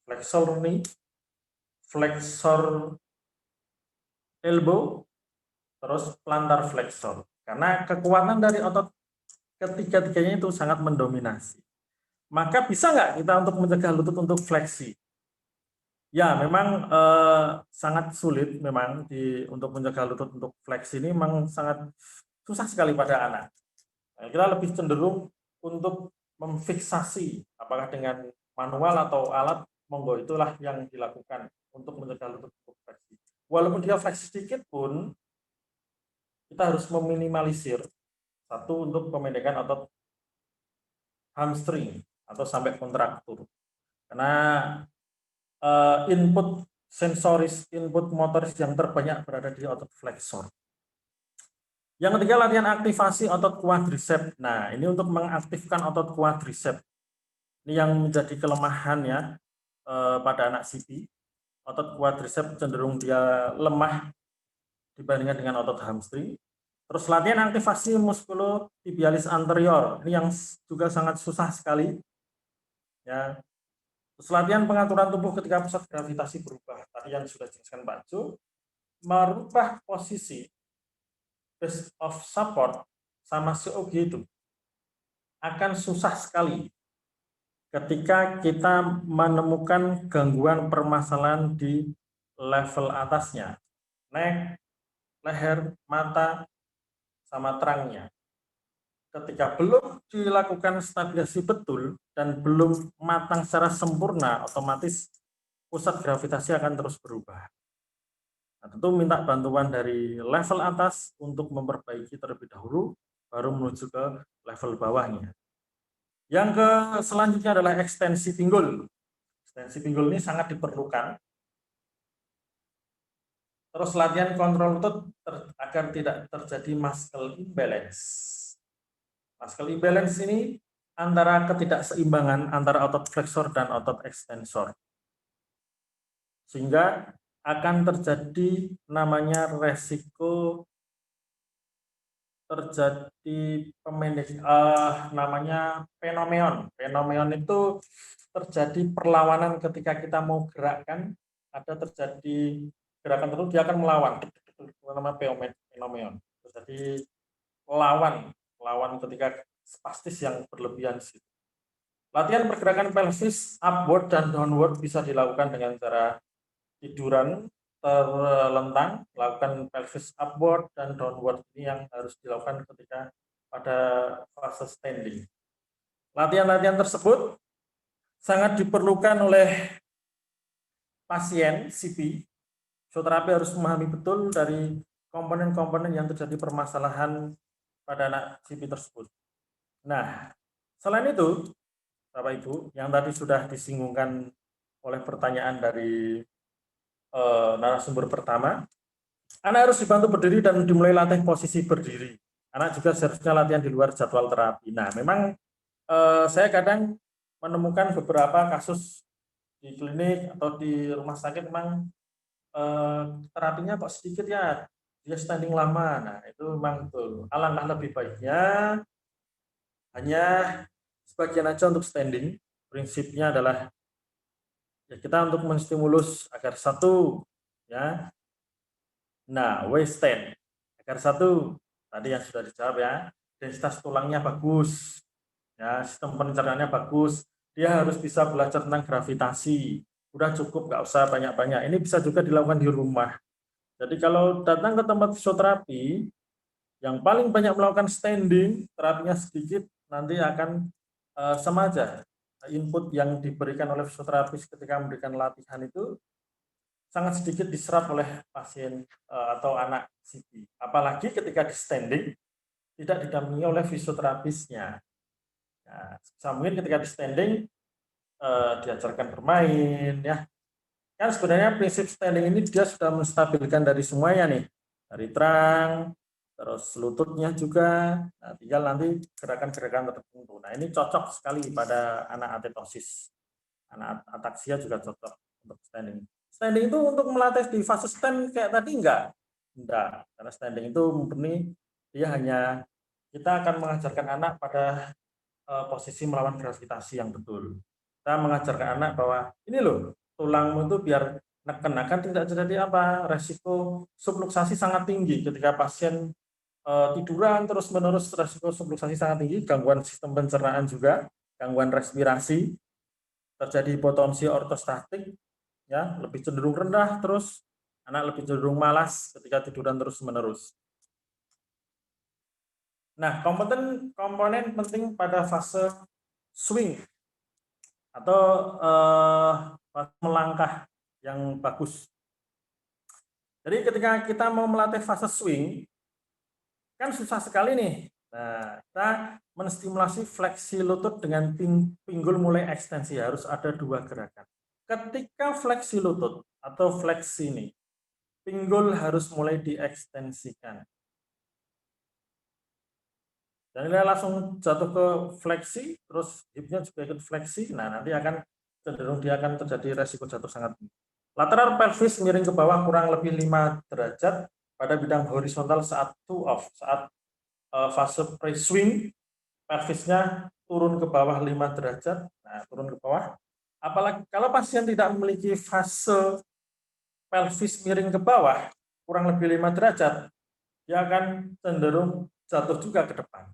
Flexor knee, flexor elbow, terus plantar flexor. Karena kekuatan dari otot ketiga-tiganya itu sangat mendominasi. Maka bisa nggak kita untuk mencegah lutut untuk fleksi? Ya, memang sangat sulit memang untuk mencegah lutut untuk fleksi ini memang sangat susah sekali pada anak. Nah, kita lebih cenderung untuk memfiksasi apakah dengan manual atau alat, monggo itulah yang dilakukan untuk mencegah lutut untuk fleksi. Walaupun dia fleksi sedikit pun, kita harus meminimalisir satu untuk pemendekan otot hamstring atau sampai kontraktur. Karena input sensoris, input motoris yang terbanyak berada di otot flexor. Yang ketiga, latihan aktivasi otot quadricep. Nah, ini untuk mengaktifkan otot quadricep. Ini yang menjadi kelemahannya pada anak CP. Otot quadricep cenderung dia lemah dibandingkan dengan otot hamstring. Terus latihan aktivasi muskulotibialis anterior. Ini yang juga sangat susah sekali. Ya. Terus latihan pengaturan tubuh ketika pusat gravitasi berubah. Tadi yang sudah dijelaskan Pak Jo, merubah posisi base of support sama COG itu akan susah sekali ketika kita menemukan gangguan permasalahan di level atasnya, neck, leher, mata, sama terangnya. Ketika belum dilakukan stabilisasi betul dan belum matang secara sempurna, otomatis pusat gravitasi akan terus berubah. Nah, tentu minta bantuan dari level atas untuk memperbaiki terlebih dahulu, baru menuju ke level bawahnya. Yang selanjutnya adalah ekstensi pinggul. Ekstensi pinggul ini sangat diperlukan. Terus latihan kontrol lutut agar tidak terjadi muscle imbalance. Muscle imbalance ini antara ketidakseimbangan antara otot flexor dan otot extensor. Sehingga akan terjadi namanya resiko terjadi namanya fenomenon. Fenomenon itu terjadi perlawanan ketika kita mau gerakkan, ada terjadi gerakan tertentu dia akan melawan. Itu namanya fenomenon. Terjadi lawan ketika spastis yang berlebihan. Latihan pergerakan pelvis upward dan downward bisa dilakukan dengan cara tiduran terlentang, lakukan pelvis upward dan downward. Ini yang harus dilakukan ketika pada fase standing. Latihan-latihan tersebut sangat diperlukan oleh pasien CP. Fisioterapi harus memahami betul dari komponen-komponen yang terjadi permasalahan pada anak CP tersebut. Nah, selain itu, Bapak Ibu, yang tadi sudah disinggungkan oleh pertanyaan dari narasumber pertama, anak harus dibantu berdiri dan dimulai latih posisi berdiri. Anak juga seharusnya latihan di luar jadwal terapi. Nah, memang saya kadang menemukan beberapa kasus di klinik atau di rumah sakit memang terapinya kok sedikit ya, dia standing lama. Nah, itu memang betul. Alangkah lebih baiknya hanya sebagian aja untuk standing. Prinsipnya adalah ya kita untuk menstimulus agar satu ya. Nah, waist stand agar satu tadi yang sudah dijawab ya, densitas tulangnya bagus. Ya, sistem pencernaannya bagus. Dia harus bisa belajar tentang gravitasi. Udah cukup, nggak usah banyak-banyak. Ini bisa juga dilakukan di rumah. Jadi kalau datang ke tempat fisioterapi, yang paling banyak melakukan standing, terapinya sedikit, nanti akan sama aja. Input yang diberikan oleh fisioterapis ketika memberikan latihan itu sangat sedikit diserap oleh pasien atau anak CP. Apalagi ketika di standing, tidak didampingi oleh fisioterapisnya. Nah, mungkin ketika di standing diajarkan bermain ya. Kan sebenarnya prinsip standing ini dia sudah menstabilkan dari semuanya nih. Dari terang, terus lututnya juga. Nah, tinggal nanti gerakan-gerakan tertentu. Nah, ini cocok sekali pada anak atetosis. Anak ataksia juga cocok untuk standing. Standing itu untuk melatih di fase stand kayak tadi enggak? Enggak. Karena standing itu murni dia hanya kita akan mengajarkan anak pada posisi melawan gravitasi yang betul. Kita mengajarkan anak bahwa ini loh, tulangmu itu biar neken akan tidak terjadi apa? Resiko subluksasi sangat tinggi ketika pasien tiduran terus-menerus, resiko subluksasi sangat tinggi, gangguan sistem pencernaan juga, gangguan respirasi, terjadi hipotonsi ortostatik, ya, lebih cenderung rendah, terus anak lebih cenderung malas ketika tiduran terus-menerus. Nah, komponen penting pada fase swing atau melangkah yang bagus. Jadi ketika kita mau melatih fase swing, kan susah sekali nih. Nah, kita menstimulasi fleksi lutut dengan pinggul mulai ekstensi. Harus ada 2 gerakan. Ketika fleksi lutut atau fleksi ini, pinggul harus mulai diekstensikan. Dan dia langsung jatuh ke fleksi, terus hipnya juga ikut fleksi. Nah, nanti akan cenderung dia akan terjadi resiko jatuh sangat tinggi. Lateral pelvis miring ke bawah kurang lebih 5 derajat pada bidang horizontal saat two off, saat fase pre-swing, pelvisnya turun ke bawah 5 derajat. Nah, turun ke bawah. Apalagi kalau pasien tidak memiliki fase pelvis miring ke bawah kurang lebih 5 derajat, dia akan cenderung jatuh juga ke depan.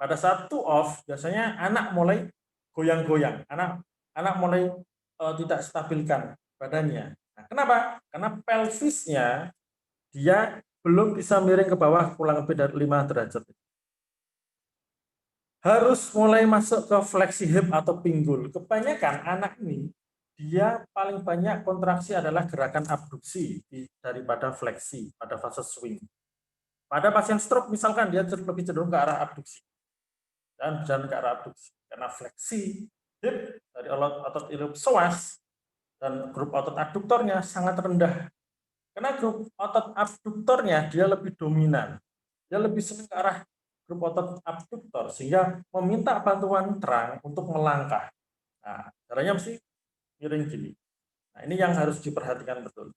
Pada saat two off, biasanya anak mulai goyang-goyang, anak mulai tidak stabilkan badannya. Nah, kenapa? Karena pelvisnya dia belum bisa miring ke bawah kurang lebih dari 5 derajat. Harus mulai masuk ke fleksi hip atau pinggul. Kebanyakan anak ini dia paling banyak kontraksi adalah gerakan abduksi daripada fleksi pada fase swing. Pada pasien stroke misalkan dia lebih cenderung ke arah abduksi dan berjalan ke arah abduksi karena fleksi hip dari otot iliopsoas dan grup otot aduktornya sangat rendah. Karena grup otot abduktornya dia lebih dominan, dia lebih sering ke arah grup otot abduktor sehingga meminta bantuan terang untuk melangkah. Nah, caranya mesti miring gini. Nah, ini yang harus diperhatikan betul.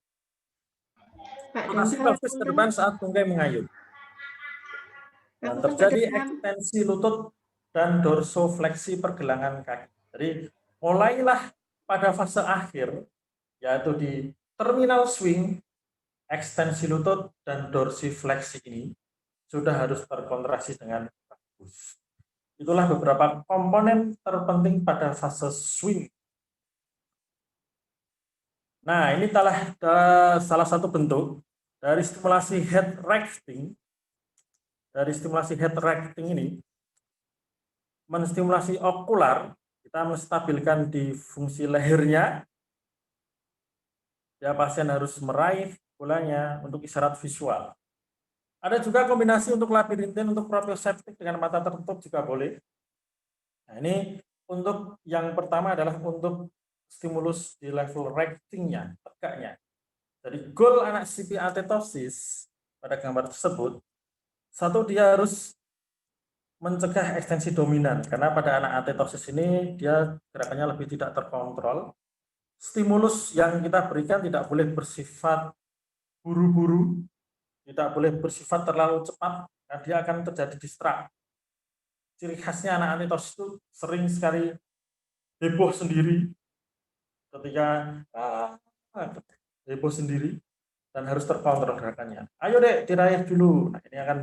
Rotasi pelvis ke depan saat tungkai mengayun. Dan terjadi ekstensi lutut dan dorsofleksi pergelangan kaki. Jadi mulailah pada fase akhir, yaitu di terminal swing, ekstensi lutut dan dorsifleksi ini sudah harus terkontraksi dengan bagus. Itulah beberapa komponen terpenting pada fase swing. Nah, ini salah satu bentuk dari stimulasi head resting. Dari stimulasi head resting ini, menstimulasi okular, kita menstabilkan di fungsi lehernya. Ya, pasien harus meraih bolanya untuk isyarat visual. Ada juga kombinasi untuk labirintin, untuk proprioseptik dengan mata tertutup juga boleh. Nah, ini untuk yang pertama adalah untuk stimulus di level restingnya, tegaknya. Jadi goal anak CP atetosis pada gambar tersebut Satu, dia harus mencegah ekstensi dominan, karena pada anak atetosis ini dia gerakannya lebih tidak terkontrol. Stimulus yang kita berikan tidak boleh bersifat buru-buru, tidak boleh bersifat terlalu cepat, karena dia akan terjadi distrak. Ciri khasnya anak atetosis itu sering sekali heboh sendiri ketika heboh sendiri dan harus terkontrol gerakannya. Ayo dek, diraih dulu. Nah, ini akan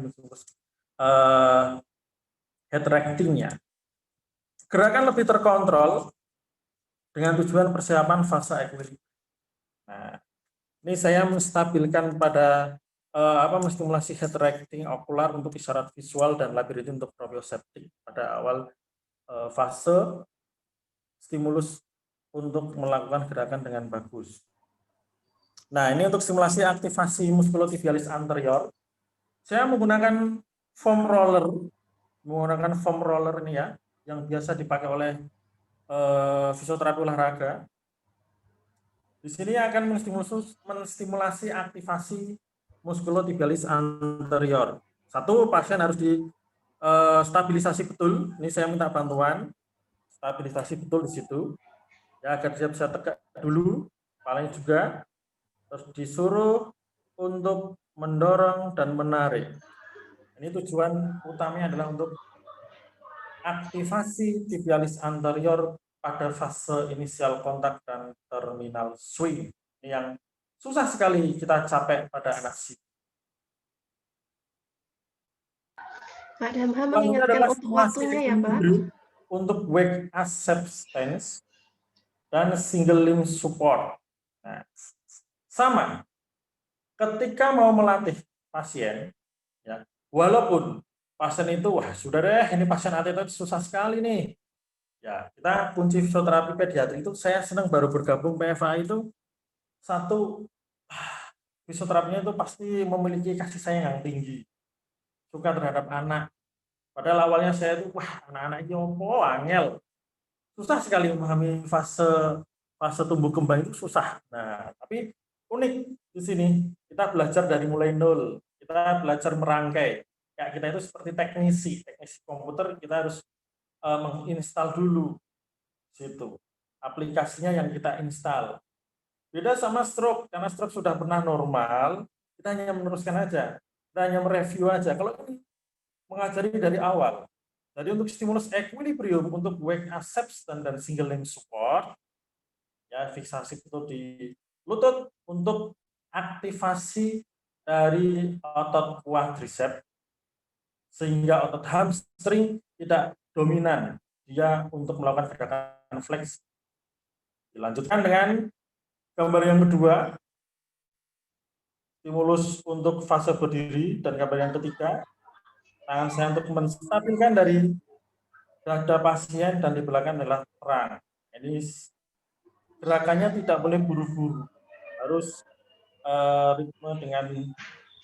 head recting-nya. Gerakan lebih terkontrol dengan tujuan persiapan fase equilibrium. Nah, ini saya menstabilkan pada menstimulasi head recting okular untuk isyarat visual dan labirintin untuk proprioceptik pada awal fase stimulus untuk melakukan gerakan dengan bagus. Nah, ini untuk stimulasi aktivasi muskulotibialis anterior. Saya menggunakan foam roller ini ya, yang biasa dipakai oleh fisioterapi olahraga. Di sini akan menstimulasi aktivasi muskulotibialis anterior. Satu, pasien harus di stabilisasi betul. Ini saya minta bantuan stabilisasi betul di situ, ya, agar dia bisa tegak dulu, paling juga. Terus disuruh untuk mendorong dan menarik. Ini tujuan utamanya adalah untuk aktivasi tibialis anterior pada fase inisial kontak dan terminal swing. Ini yang susah sekali kita capai pada anak SIP. Pak Damha mengingatkan untuk waktunya ya Pak. Untuk wake acceptance dan single limb support. Nah, sama. Ketika mau melatih pasien, ya, walaupun pasien itu, wah sudah deh, ini pasien atletis susah sekali nih. Ya, kita kunci fisioterapi pediatri itu, saya senang baru bergabung PFA itu, satu, fisioterapinya itu pasti memiliki kasih sayang yang tinggi, suka terhadap anak. Padahal awalnya saya itu, wah anak-anak ini angel, susah sekali memahami fase tumbuh kembang itu susah. Nah, tapi unik di sini kita belajar dari mulai nol, kita belajar merangkai. Kayak kita itu seperti teknisi komputer, kita harus menginstal dulu situ aplikasinya yang kita install. Beda sama stroke, karena stroke sudah pernah normal, kita hanya meneruskan aja, kita hanya mereview aja. Kalau ini mengajari dari awal. Jadi untuk stimulus equilibrium, untuk wake acceptance dan single limb support, ya fiksasi betul di lutut untuk aktivasi dari otot quadriceps sehingga otot hamstring tidak dominan dia untuk melakukan gerakan flex. Dilanjutkan dengan gambar yang kedua, stimulus untuk fase berdiri, dan gambar yang ketiga, tangan saya untuk menstabilkan dari dada pasien dan di belakang adalah terang. Ini gerakannya tidak boleh buru-buru, harus ritme dengan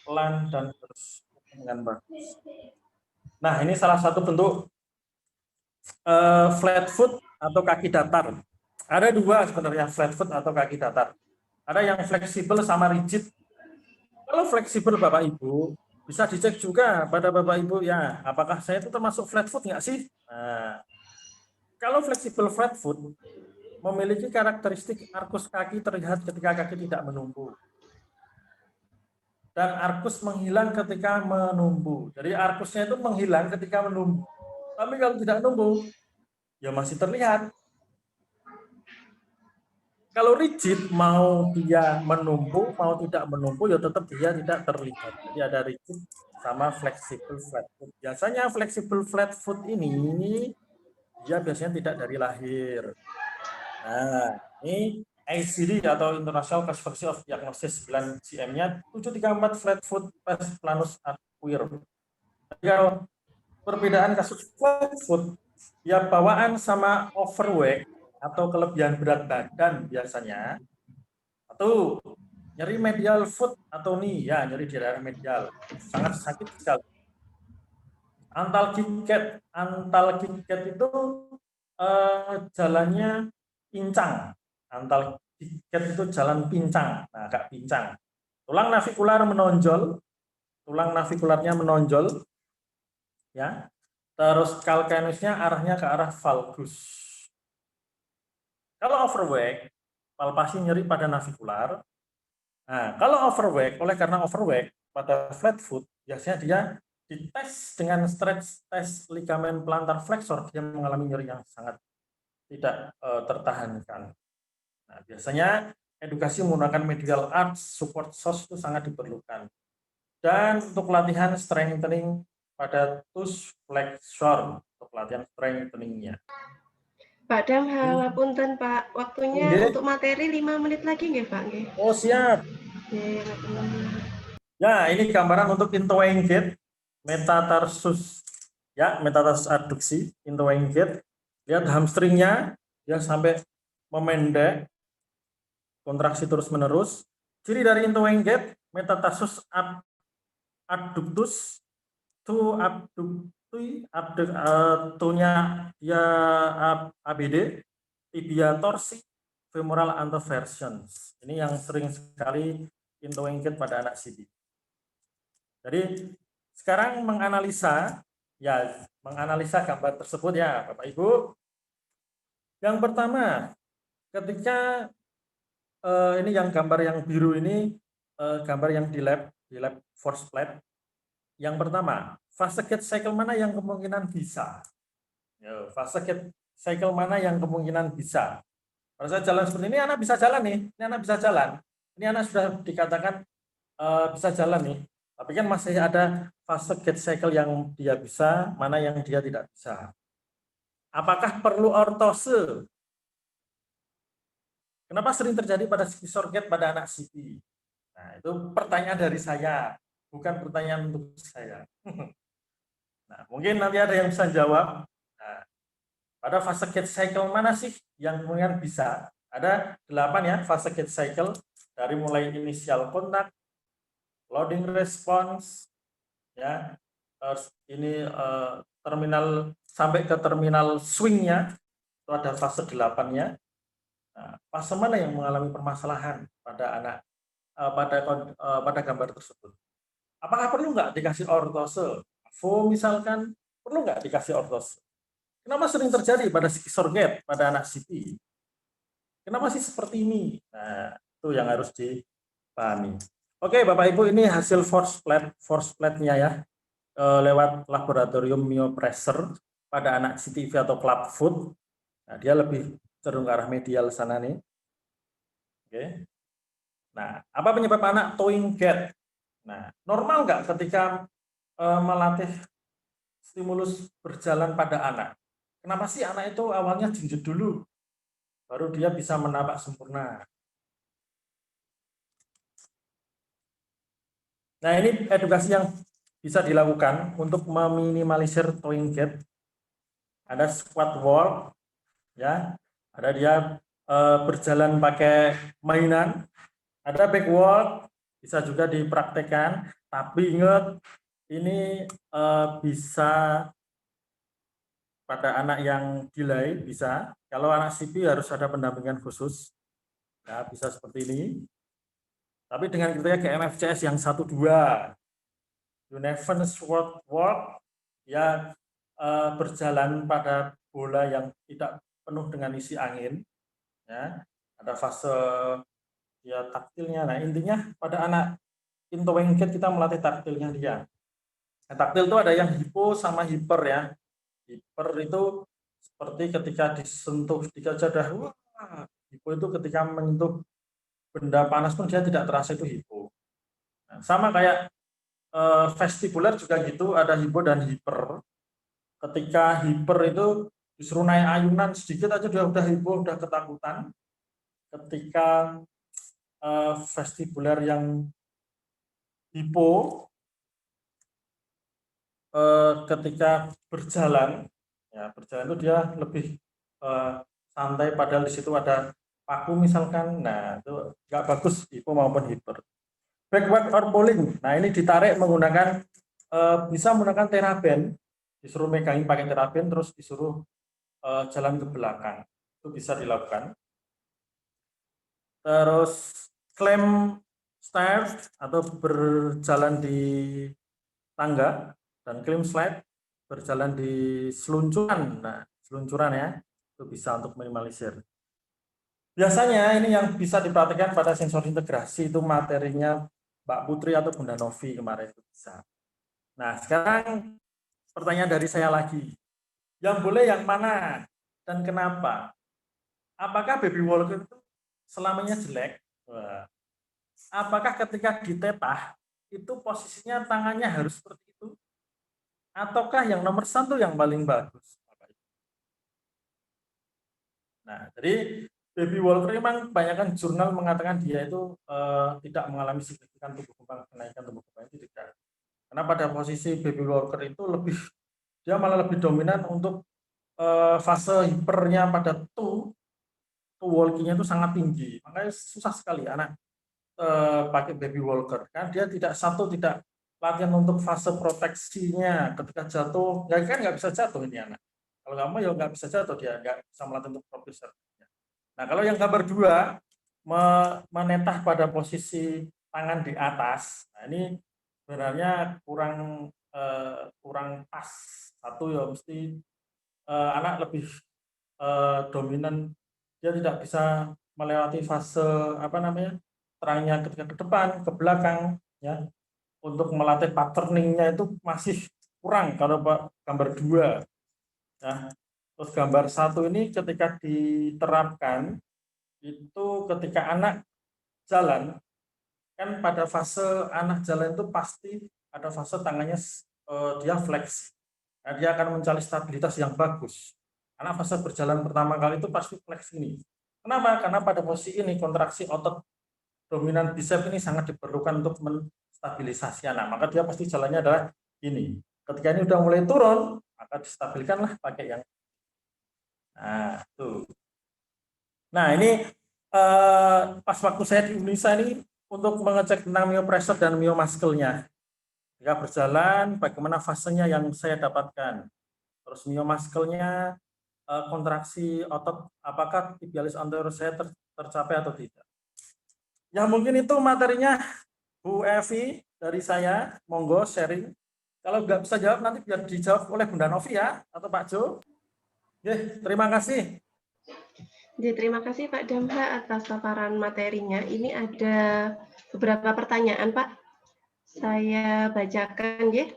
pelan dan terus dengan bagus. Nah, ini salah satu bentuk flat foot atau kaki datar. Ada dua sebenarnya, flat foot atau kaki datar. Ada yang fleksibel sama rigid. Kalau fleksibel Bapak Ibu, bisa dicek juga pada Bapak Ibu ya, apakah saya itu termasuk flat foot nggak sih? Nah, kalau fleksibel flat foot memiliki karakteristik arkus kaki terlihat ketika kaki tidak menumpu. Dan arkus menghilang ketika menumpu. Jadi arkusnya itu menghilang ketika menumpu. Tapi kalau tidak menumpu, ya masih terlihat. Kalau rigid, mau dia menumpu, mau tidak menumpu, ya tetap dia tidak terlihat. Jadi ada rigid sama flexible flat foot. Biasanya flexible flat foot ini, dia biasanya tidak dari lahir. Nah, ini ICD atau International Classification of Diagnosis 9 CM-nya 734 flat foot planus acquire. Kalau perbedaan kasus flat foot, ya bawaan sama overweight atau kelebihan berat badan biasanya, atau nyeri medial foot atau knee, ya nyeri di daerah medial, sangat sakit sekali. Antal kiket itu jalannya pincang, antal kiket itu jalan pincang, nah agak pincang. Tulang navikular menonjol, tulang navikularnya menonjol, ya. Terus calcaneusnya arahnya ke arah valgus. Kalau overweight, palpasi nyeri pada navikular. Nah, kalau overweight, oleh karena overweight pada flat foot, biasanya dia dites dengan stretch test ligamen plantar flexor, dia mengalami nyeri yang sangat tidak tertahankan. Nah, biasanya edukasi menggunakan medial arch support source itu sangat diperlukan. Dan untuk latihan strengthening pada tus flexor, untuk latihan strengtheningnya. Pak Dam, punten Pak, waktunya Nggih. untuk materi 5 menit lagi nggih Pak? Nggih. Oh siap. Nggih, ngapunten. Ya, ini gambaran untuk interwing gait, metatarsus, ya, metatarsus adduksi, interwing gait. Lihat hamstringnya, dia sampai memendek, kontraksi terus menerus. Ciri dari interwing gait, metatarsus adductus, tu abductui, tunya dia ABD, tibia torsi, femoral anteversions. Ini yang sering sekali interwing gait pada anak CB. Jadi sekarang menganalisa gambar tersebut ya Bapak Ibu. Yang pertama, ketika ini yang gambar yang biru ini gambar yang di lab force plate. Yang pertama, fase gait cycle mana yang kemungkinan bisa? Fase gait cycle mana yang kemungkinan bisa? Kalau saya jalan seperti ini, anak bisa jalan nih. Ini anak bisa jalan. Ini anak sudah dikatakan bisa jalan nih. Tapi kan masih ada fase gait cycle yang dia bisa, mana yang dia tidak bisa. Apakah perlu ortose? Kenapa sering terjadi pada skisor gait pada anak CP? Nah, itu pertanyaan dari saya, bukan pertanyaan untuk saya. Nah, mungkin nanti ada yang bisa jawab. Nah, pada fase gait cycle mana sih yang kemudian bisa? Ada 8 ya fase gait cycle, dari mulai inisial kontak, loading response, ya, terus ini terminal sampai ke terminal swingnya itu ada fase 8-nya. Nah, fase mana yang mengalami permasalahan pada anak pada gambar tersebut? Apakah perlu nggak dikasih ortose? Misalkan perlu nggak dikasih ortose? Kenapa sering terjadi pada skisor gait pada anak CP? Kenapa sih seperti ini? Nah, itu yang harus dipahami. Oke, Bapak Ibu, ini hasil force plate-nya ya, lewat laboratorium myopressor pada anak CTV atau clubfoot. Nah, dia lebih cenderung ke arah medial sana nih. Oke. Nah, apa penyebab anak towing gait? Nah, normal nggak ketika melatih stimulus berjalan pada anak? Kenapa sih anak itu awalnya jinjit dulu, baru dia bisa menapak sempurna? Nah, ini edukasi yang bisa dilakukan untuk meminimalisir towing gait. Ada squat walk, ya, ada dia berjalan pakai mainan, ada back walk, bisa juga dipraktekkan. Tapi ingat, ini bisa pada anak yang delay bisa. Kalau anak CP harus ada pendampingan khusus, ya, bisa seperti ini. Tapi dengan kriteria GMFCS yang 1-2, Uneven sword walk, ya, berjalan pada bola yang tidak penuh dengan isi angin, ya, ada fase ya taktilnya. Nah, intinya pada anak interwing gait kita melatih taktilnya dia. Nah, taktil itu ada yang hipo sama hiper ya. Hiper itu seperti ketika disentuh di kajadah, wah, hipo itu ketika menyentuh benda panas pun dia tidak terasa itu hipo. Nah, sama kayak vestibuler juga gitu, ada hipo dan hiper. Ketika hiper itu disuruh naik ayunan sedikit aja dia udah hipo, udah ketakutan. Ketika vestibuler yang hipo, ketika berjalan, ya berjalan itu dia lebih santai, padahal di situ ada paku misalkan. Nah, itu nggak bagus hipo maupun hiper. Backward or pulling, nah ini ditarik menggunakan bisa menggunakan teraben, disuruh megangin pakai teraben terus disuruh jalan ke belakang, itu bisa dilakukan. Terus climb stairs atau berjalan di tangga dan climb slide, berjalan di seluncuran. Nah, seluncuran ya, itu bisa untuk minimalisir. Biasanya ini yang bisa diperhatikan pada sensor integrasi itu materinya Mbak Putri atau Bunda Novi kemarin itu bisa. Nah, sekarang pertanyaan dari saya lagi. Yang boleh yang mana dan kenapa? Apakah baby walker itu selamanya jelek? Apakah ketika ditetah itu posisinya tangannya harus seperti itu? Ataukah yang nomor 1 yang paling bagus? Nah, jadi baby walker memang kebanyakan jurnal mengatakan dia itu tidak mengalami signifikan kenaikan tumbuh kembang itu tidak. Karena pada posisi baby walker itu dia malah lebih dominan untuk fase hipernya pada to walking-nya itu sangat tinggi. Makanya susah sekali anak pakai baby walker. Kan dia tidak latihan untuk fase proteksinya ketika jatuh, ya kan nggak bisa jatuh ini anak. Kalau nggak mau ya nggak bisa jatuh, dia nggak bisa melatih untuk proteksi. Nah, kalau yang gambar 2 menetah pada posisi tangan di atas, nah ini sebenarnya kurang pas. Satu ya mesti anak lebih dominan, dia tidak bisa melewati fase terangnya ketika ke depan, ke belakang, ya. Untuk melatih patterning-nya itu masih kurang kalau gambar 2. Nah, terus gambar 1 ini ketika diterapkan itu ketika anak jalan, kan pada fase anak jalan itu pasti ada fase tangannya dia fleksi. Nah, dia akan mencari stabilitas yang bagus. Anak fase berjalan pertama kali itu pasti fleksi ini. Kenapa? Karena pada posisi ini kontraksi otot dominan bicep ini sangat diperlukan untuk menstabilisasi anak. Maka dia pasti jalannya adalah ini. Ketika ini udah mulai turun, maka distabilkanlah pakai yang. Nah, tuh. Nah, ini pas waktu saya di Unisa ini untuk mengecek tentang myopressure dan myomuscle-nya. Jika berjalan, bagaimana fasenya yang saya dapatkan. Terus myomuscle-nya, kontraksi otot, apakah tibialis anterior saya tercapai atau tidak. Ya mungkin itu materinya Bu Evi dari saya, monggo sharing. Kalau nggak bisa jawab nanti biar dijawab oleh Bunda Novi ya, atau Pak Jo. Oke, terima kasih. Jadi, terima kasih Pak Damha atas paparan materinya. Ini ada beberapa pertanyaan Pak. Saya bacakan ya.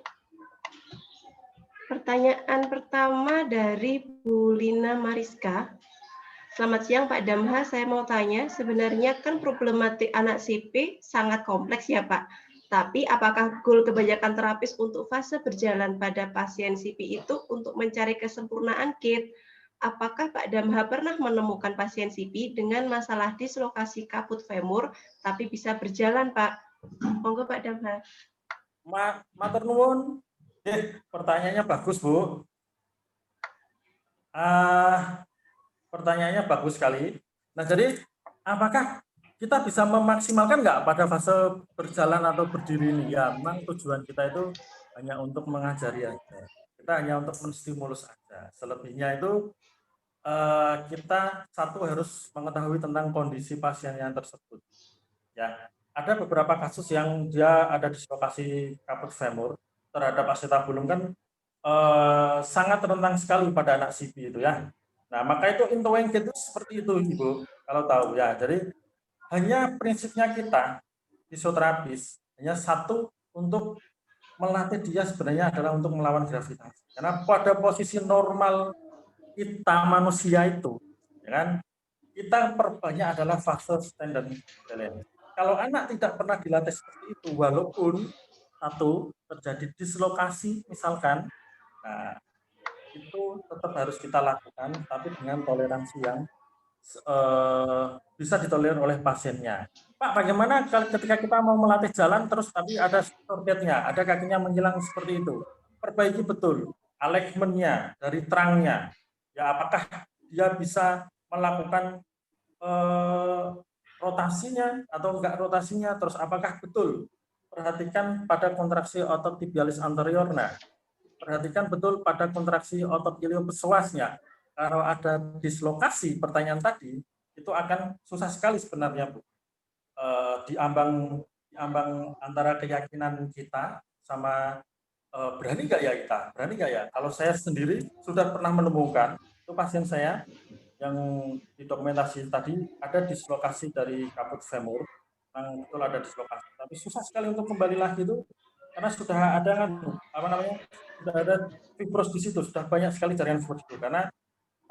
Pertanyaan pertama dari Bu Lina Mariska. Selamat siang Pak Damha, saya mau tanya, sebenarnya kan problematik anak CP sangat kompleks ya Pak. Tapi apakah goal kebanyakan terapis untuk fase berjalan pada pasien CP itu untuk mencari kesempurnaan gait? Apakah Pak Damha pernah menemukan pasien CP dengan masalah dislokasi kaput femur tapi bisa berjalan Pak? Monggo Pak Damha. Matur nuwun. Pertanyaannya bagus Bu. Pertanyaannya bagus sekali. Nah, jadi apakah kita bisa memaksimalkan nggak pada fase berjalan atau berdiri ini? Ya, memang tujuan kita itu hanya untuk mengajari aja. Kita hanya untuk menstimulus aja. Selebihnya itu kita satu harus mengetahui tentang kondisi pasien yang tersebut. Ya, ada beberapa kasus yang dia ada dislokasi kaput femur terhadap acetabulum kan sangat rentan sekali pada anak CP itu ya. Nah, maka itu intervensi itu seperti itu Ibu, kalau tahu ya. Jadi hanya prinsipnya kita fisioterapis hanya satu untuk melatih dia sebenarnya adalah untuk melawan gravitasi. Karena pada posisi normal kita manusia itu, ya kan, kita perbanyak adalah fase standard balance. Kalau anak tidak pernah dilatih seperti itu, walaupun satu terjadi dislokasi misalkan, nah itu tetap harus kita lakukan, tapi dengan toleransi yang bisa ditolerir oleh pasiennya. Pak, bagaimana ketika kita mau melatih jalan terus tapi ada torpednya, ada kakinya menghilang seperti itu? Perbaiki betul alignment-nya dari terangnya. Ya, apakah dia bisa melakukan rotasinya atau enggak rotasinya, terus apakah betul? Perhatikan pada kontraksi otot tibialis anterior. Nah, perhatikan betul pada kontraksi otot iliopsoasnya. Kalau ada dislokasi, pertanyaan tadi, itu akan susah sekali sebenarnya, Bu. Diambang antara keyakinan kita sama berani nggak ya kita? Berani nggak ya? Kalau saya sendiri sudah pernah menemukan itu pasien saya yang didokumentasi tadi ada dislokasi dari kaput femur, yang betul ada dislokasi. Tapi susah sekali untuk kembali lagi itu karena sudah ada kan apa namanya sudah ada fibros di situ, sudah banyak sekali jaringan fibros itu. Karena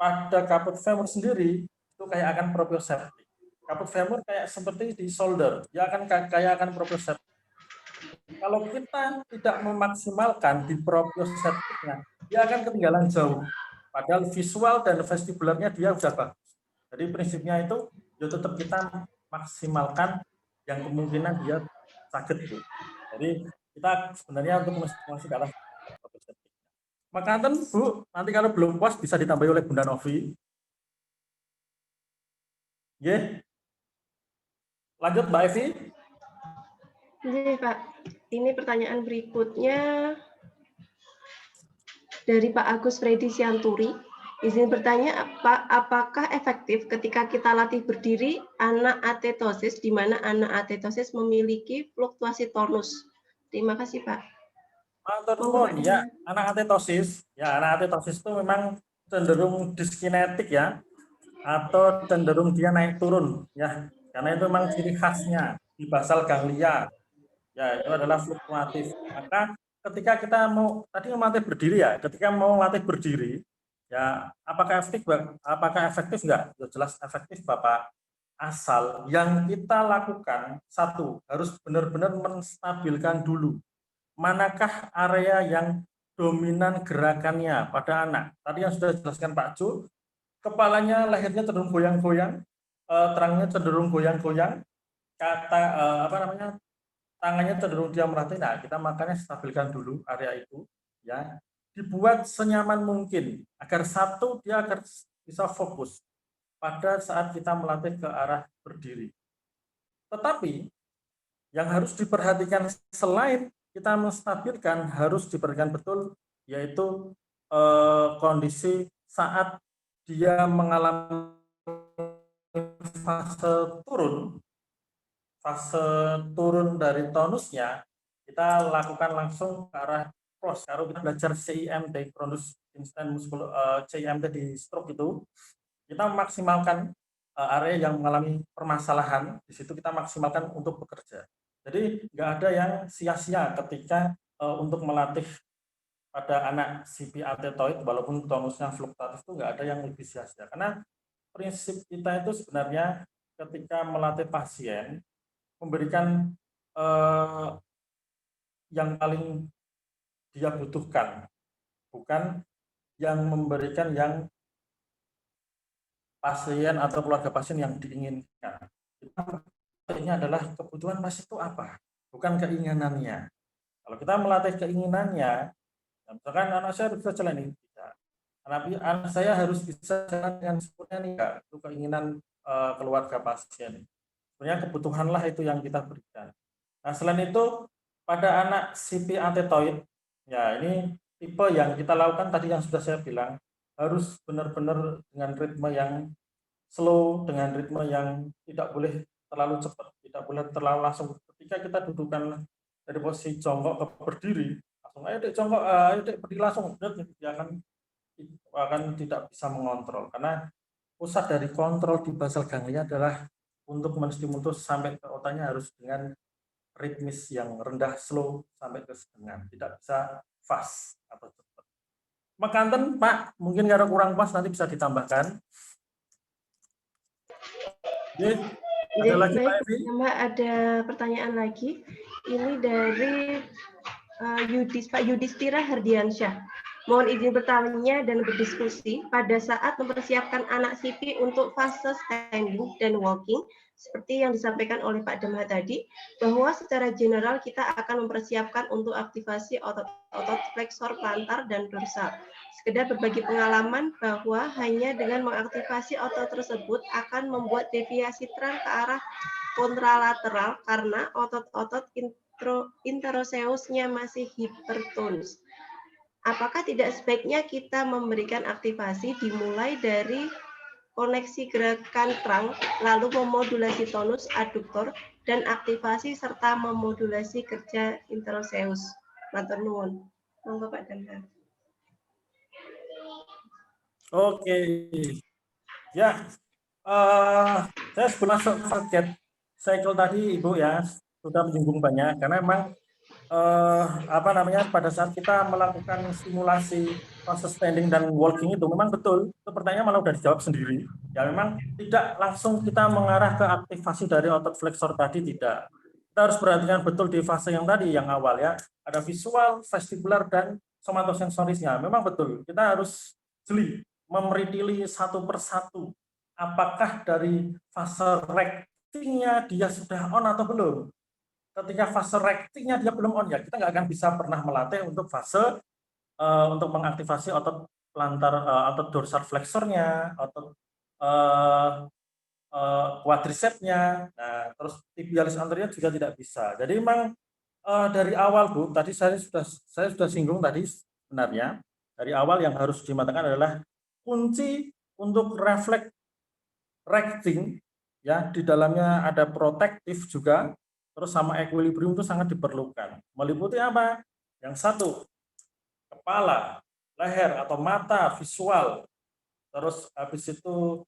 pada kaput femur sendiri itu kayak akan proprioseptik. Kaput femur kayak seperti di shoulder, dia akan kayak akan proprioseptik. Kalau kita tidak memaksimalkan di proprioseptiknya, dia akan ketinggalan jauh. Padahal visual dan vestibularnya dia sudah bagus. Jadi prinsipnya itu ya tetap kita maksimalkan yang kemungkinan dia sakit Bu. Jadi kita sebenarnya untuk masuk ke arah proprioseptik. Makanan Bu, nanti kalau belum puas bisa ditambahi oleh Bunda Novi. Yeah. Lanjut Mbak Evi. Jadi Pak, ini pertanyaan berikutnya dari Pak Agus Freddy Sianturi. Izin bertanya, apakah efektif ketika kita latih berdiri anak atetosis, di mana anak atetosis memiliki fluktuasi tonus? Terima kasih Pak. Ya, anak atetosis itu memang cenderung diskinetik ya, atau cenderung dia naik turun ya, karena itu memang ciri khasnya di basal ganglia. Ya, itu adalah fluktuatif. Maka ketika kita mau tadi melatih berdiri ya, ketika mau latih berdiri ya, apakah efektif enggak? Ya, jelas efektif Bapak. Asal yang kita lakukan satu harus benar-benar menstabilkan dulu manakah area yang dominan gerakannya pada anak. Tadi yang sudah dijelaskan Pak Jo, kepalanya, lehernya cenderung goyang-goyang, terangnya cenderung goyang-goyang, tangannya cenderung dia merhatiin. Nah, kita makanya stabilkan dulu area itu, ya, dibuat senyaman mungkin agar dia agar bisa fokus pada saat kita melatih ke arah berdiri. Tetapi yang harus diperhatikan selain kita menstabilkan harus diperhatikan betul, yaitu kondisi saat dia mengalami fase turun dari tonusnya, kita lakukan langsung ke arah cross. Kalau kita belajar CIMT, Cronus Instant Muscular CIMT di stroke itu, kita memaksimalkan area yang mengalami permasalahan, di situ kita maksimalkan untuk bekerja. Jadi nggak ada yang sia-sia ketika untuk melatih pada anak CP atetoid, walaupun tonusnya fluktuatif itu nggak ada yang lebih sia-sia. Karena prinsip kita itu sebenarnya ketika melatih pasien, memberikan yang paling dia butuhkan, bukan yang memberikan yang pasien atau keluarga pasien yang diinginkan. Ini adalah kebutuhan pasien itu apa, bukan keinginannya. Kalau kita melatih keinginannya, misalkan anak saya bisa jalan ini, tidak. Anak saya harus bisa jalan dengan sempurna nih, enggak. Itu keinginan keluarga pasien. Sebenarnya kebutuhanlah itu yang kita berikan. Nah, selain itu pada anak CP atetoid, ya ini tipe yang kita lakukan tadi yang sudah saya bilang, harus benar-benar dengan ritme yang slow, dengan ritme yang tidak boleh terlalu cepat, tidak boleh terlalu langsung. Ketika kita dudukkan dari posisi jongkok ke berdiri, langsung ayo dek jongkok, ayo dek berdiri langsung, dia akan tidak bisa mengontrol, karena pusat dari kontrol di basal ganglia adalah untuk menstimulus sampai ke otaknya harus dengan ritmis yang rendah, slow sampai ke sedang, tidak bisa fast atau cepat. Makanten Pak, mungkin kalau kurang pas nanti bisa ditambahkan. Ada lagi Pak Evi? Mbak, ada pertanyaan lagi. Ini dari Pak Yudhistira Herdiansyah. Mohon izin bertanya dan berdiskusi pada saat mempersiapkan anak CP untuk fase standing dan walking, seperti yang disampaikan oleh Pak Damha tadi, bahwa secara general kita akan mempersiapkan untuk aktivasi otot fleksor plantar dan dorsal. Sekedar berbagi pengalaman bahwa hanya dengan mengaktifasi otot tersebut akan membuat deviasi tren ke arah kontralateral karena otot-otot interoseusnya masih hipertonus. Apakah tidak sebaiknya kita memberikan aktivasi dimulai dari koneksi gerakan trunk, lalu memodulasi tonus aduktor dan aktivasi serta memodulasi kerja interoseus? Matur nuwun. Monggo Pak Damha. Oke, ya, saya sebelum masuk ke get cycle tadi Ibu ya sudah menyinggung banyak karena memang apa namanya pada saat kita melakukan simulasi fase standing dan walking itu memang betul itu pertanyaan malah udah dijawab sendiri ya memang tidak langsung kita mengarah ke aktivasi dari otot flexor tadi tidak kita harus perhatikan betul di fase yang tadi yang awal ya ada visual, vestibular dan somatosensorisnya memang betul kita harus jeli memeritili satu persatu apakah dari fase restingnya dia sudah on atau belum. Ketika fase restingnya dia belum on ya kita nggak akan bisa pernah melatih untuk fase untuk mengaktifasi otot plantar otot dorsal flexornya, otot quadricepsnya, nah terus tibialis anterior juga tidak bisa. Jadi memang dari awal Bu, tadi saya sudah singgung tadi sebenarnya dari awal yang harus dimatakan adalah kunci untuk refleks resting ya di dalamnya ada protektif juga terus sama equilibrium itu sangat diperlukan meliputi apa yang satu kepala leher atau mata visual terus habis itu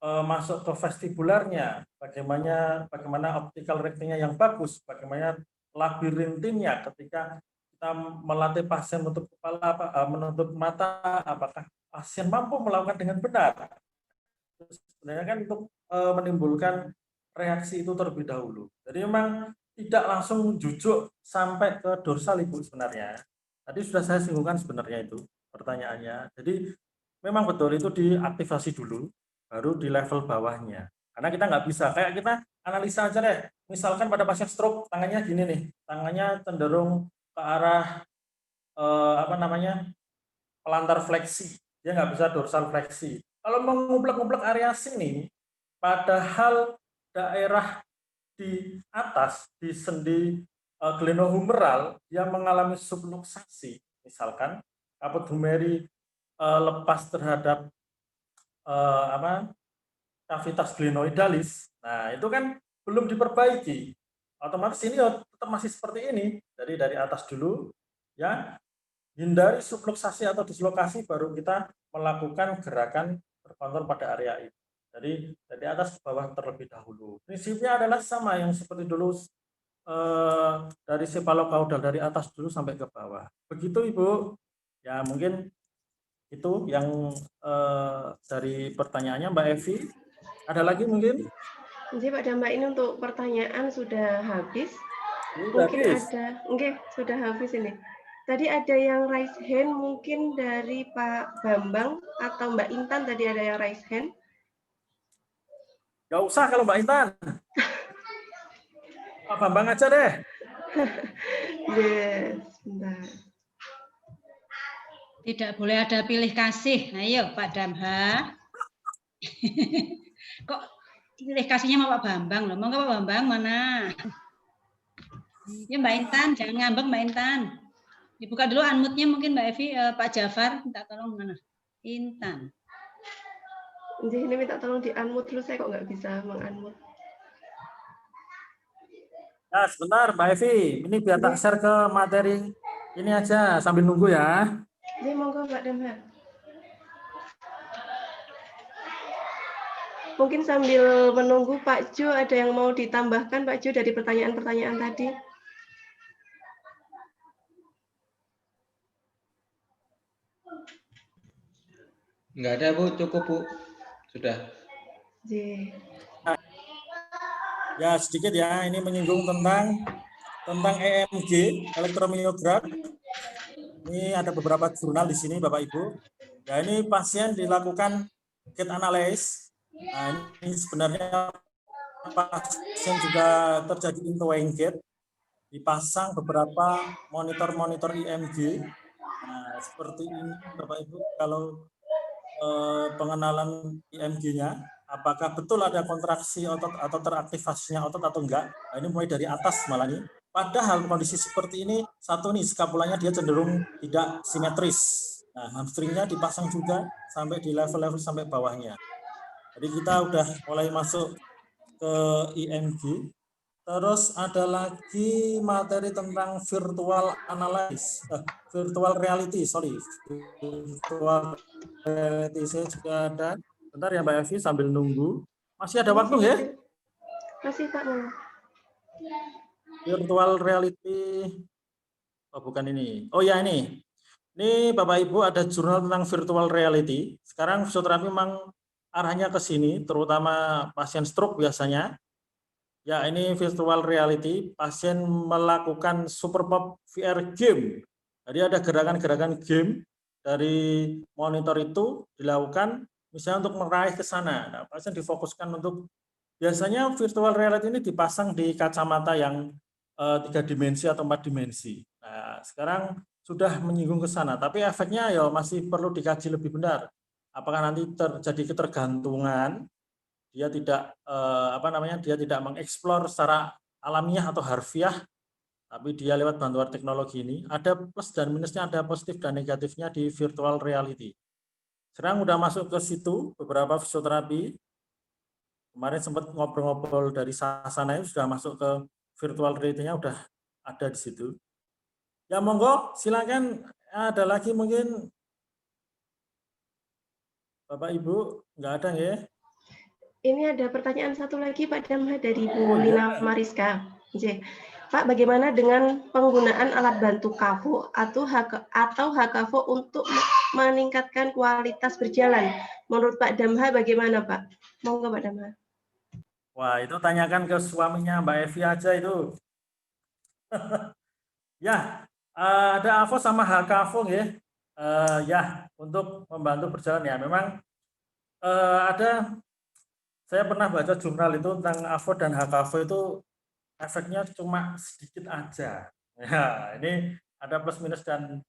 masuk ke vestibularnya bagaimana optical restingnya yang bagus bagaimana labirintinnya ketika kita melatih pasien menutup kepala menutup mata apakah pasien mampu melakukan dengan benar sebenarnya kan untuk menimbulkan reaksi itu terlebih dahulu. Jadi memang tidak langsung jujuk sampai ke dorsal Ibu sebenarnya. Tadi sudah saya singgungkan sebenarnya itu pertanyaannya. Jadi memang betul itu diaktifasi dulu, baru di level bawahnya. Karena kita nggak bisa, kayak kita analisa aja deh. Misalkan pada pasien stroke, tangannya gini nih, tangannya cenderung ke arah apa namanya pelantar fleksi, dia nggak bisa dorsal fleksi. Kalau mengublek-ngublek area sini, padahal daerah di atas di sendi glenohumeral dia mengalami subluxasi, misalkan kaput humeri lepas terhadap apa cavitas glenoidalis. Nah, itu kan belum diperbaiki. Otomatis ini tetap masih seperti ini. Jadi dari atas dulu ya, hindari subluxasi atau dislokasi baru kita melakukan gerakan terkontrol pada area itu. Jadi dari atas ke bawah terlebih dahulu. Prinsipnya adalah sama yang seperti dulu dari cephalocauda dari atas dulu sampai ke bawah. Begitu Ibu. Ya mungkin itu yang dari pertanyaannya Mbak Evi. Ada lagi mungkin? Jadi Pak Damha ini untuk pertanyaan sudah habis. Sudah Mungkin habis. ada, sudah habis ini. Tadi ada yang raise hand mungkin dari Pak Bambang atau Mbak Intan tadi ada yang raise hand. Gak usah kalau Mbak Intan. Pak Bambang aja deh. Yes, bentar. Tidak boleh ada pilih kasih. Ayo Pak Damha. Kok pilih kasihnya sama Pak Bambang loh. Monggo Pak Bambang mana? Ya Mbak Intan, jangan ngambek Mbak Intan. Dibuka dulu unmute-nya mungkin Mbak Evi, Pak Jafar minta tolong mana? Intan. Jadi ini minta tolong di unmute dulu, saya kok nggak bisa mengunmute. Nah, sebentar Mbak Evi, ini biar tak share ke materi ini aja sambil nunggu ya. Jadi monggo Pak Damha. Mungkin sambil menunggu Pak Jo ada yang mau ditambahkan Pak Jo dari pertanyaan-pertanyaan tadi. Enggak ada Bu, cukup Bu. Sudah. Ya sedikit ya, ini menyinggung tentang EMG, elektromiograf. Ini ada beberapa jurnal di sini Bapak Ibu. Ya ini pasien dilakukan gait analysis. Nah ini sebenarnya pasien juga terjadi intowing gait. Dipasang beberapa monitor EMG. Nah seperti ini Bapak Ibu kalau pengenalan EMG-nya. Apakah betul ada kontraksi otot atau teraktivasinya otot atau enggak? Nah, ini mulai dari atas malah nih. Padahal kondisi seperti ini, satu nih skapulanya dia cenderung tidak simetris. Nah, hamstringnya dipasang juga sampai di level-level sampai bawahnya. Jadi kita udah mulai masuk ke EMG. Terus ada lagi materi tentang virtual analysis, virtual reality, sorry, virtual reality saya juga ada. Bentar ya Mbak Evi sambil nunggu. Masih ada waktu ya? Masih Pak. Virtual reality, oh bukan ini. Oh ya ini. Ini Bapak Ibu ada jurnal tentang virtual reality. Sekarang fisioterapi memang arahnya ke sini, terutama pasien stroke biasanya. Ya, ini virtual reality, pasien melakukan Super Pop VR game. Jadi ada gerakan-gerakan game dari monitor itu dilakukan misalnya untuk meraih ke sana. Nah, pasien difokuskan untuk biasanya virtual reality ini dipasang di kacamata yang 3 dimensi atau 4 dimensi. Nah, sekarang sudah menyinggung ke sana, tapi efeknya ya masih perlu dikaji lebih benar. Apakah nanti terjadi ketergantungan, dia tidak dia tidak mengeksplor secara alamiah atau harfiah, tapi dia lewat bantuan teknologi ini. Ada plus dan minusnya, ada positif dan negatifnya di virtual reality. Sekarang udah masuk ke situ beberapa fisioterapi. Kemarin sempat ngobrol-ngobrol dari sana itu sudah masuk ke virtual reality-nya, udah ada di situ. Ya monggo, silakan. Ada lagi mungkin Bapak Ibu, nggak ada ya? Ini ada pertanyaan satu lagi Pak Damha dari Bu Oh, Lina ya. Mariska. Pak, bagaimana dengan penggunaan alat bantu KAVO atau HKVO untuk meningkatkan kualitas berjalan? Menurut Pak Damha bagaimana Pak? Monggo Pak Damha. Wah, itu tanyakan ke suaminya Mbak Evi aja itu. Ya, ada AVO sama HKVO ya. Ya, untuk membantu berjalan ya. Memang saya pernah baca jurnal itu tentang AVO dan HKVO itu efeknya cuma sedikit aja. Ya, ini ada plus minus dan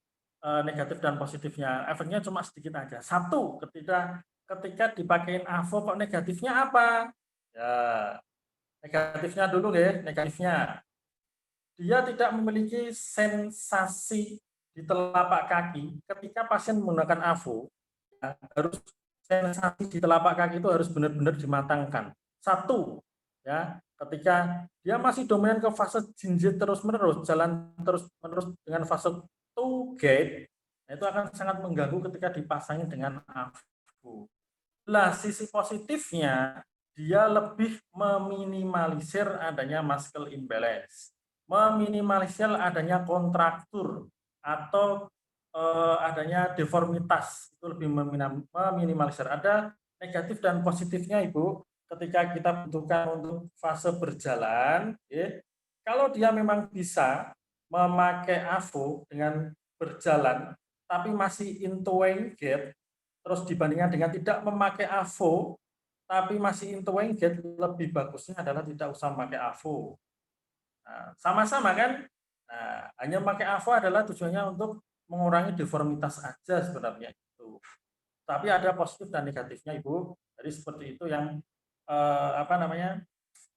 negatif dan positifnya. Efeknya cuma sedikit aja. Satu, ketika dipakein AVO kok negatifnya apa? Ya, negatifnya dulu ya, negatifnya. Dia tidak memiliki sensasi di telapak kaki ketika pasien menggunakan AVO. Ya, harus sensasi di telapak kaki itu harus benar-benar dimatangkan. Satu, ya, ketika dia masih dominan ke fase jinjit terus-menerus, jalan terus-menerus dengan fase two gate, itu akan sangat mengganggu ketika dipasangin dengan AVO. Nah, sisi positifnya dia lebih meminimalisir adanya muscle imbalance, meminimalisir adanya kontraktur atau adanya deformitas, itu lebih meminimalisir. Ada negatif dan positifnya Ibu, ketika kita butuhkan untuk fase berjalan, kalau dia memang bisa memakai AVO dengan berjalan, tapi masih in-towing gait, terus dibandingkan dengan tidak memakai AVO, tapi masih in-towing gait, lebih bagusnya adalah tidak usah memakai AVO. Nah, sama-sama kan? Nah, hanya memakai AVO adalah tujuannya untuk mengurangi deformitas aja sebenarnya itu. Tapi ada positif dan negatifnya Ibu. Jadi seperti itu yang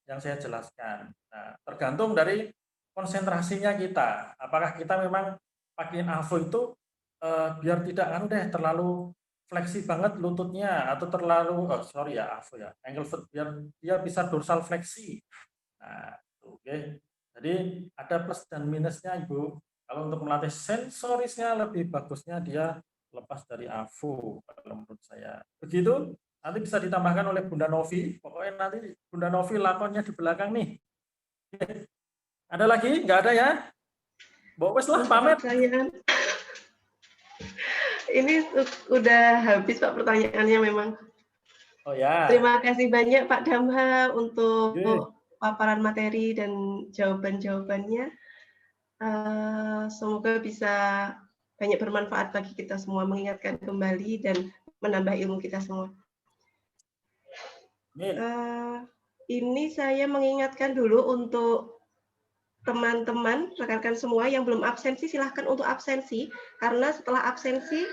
yang saya jelaskan. Nah, tergantung dari konsentrasinya kita. Apakah kita memang pakai AVO itu biar tidak terlalu fleksi banget lututnya atau terlalu AVO ya, ankle foot, biar dia bisa dorsal fleksi. Nah, oke. Jadi ada plus dan minusnya Ibu. Kalau untuk melatih sensorisnya lebih bagusnya dia lepas dari AVO kalau menurut saya. Begitu. Nanti bisa ditambahkan oleh Bunda Novi. Pokoknya nanti Bunda Novi lakonnya di belakang nih. Ada lagi? Nggak ada ya? Mbok wes lah pamit. Ini udah habis Pak pertanyaannya memang. Oh ya. Terima kasih banyak Pak Damha untuk paparan materi dan jawaban-jawabannya. Semoga bisa banyak bermanfaat bagi kita semua, mengingatkan kembali dan menambah ilmu kita semua. Ini saya mengingatkan dulu untuk teman-teman, rekan-rekan semua yang belum absensi, silahkan untuk absensi, karena setelah absensi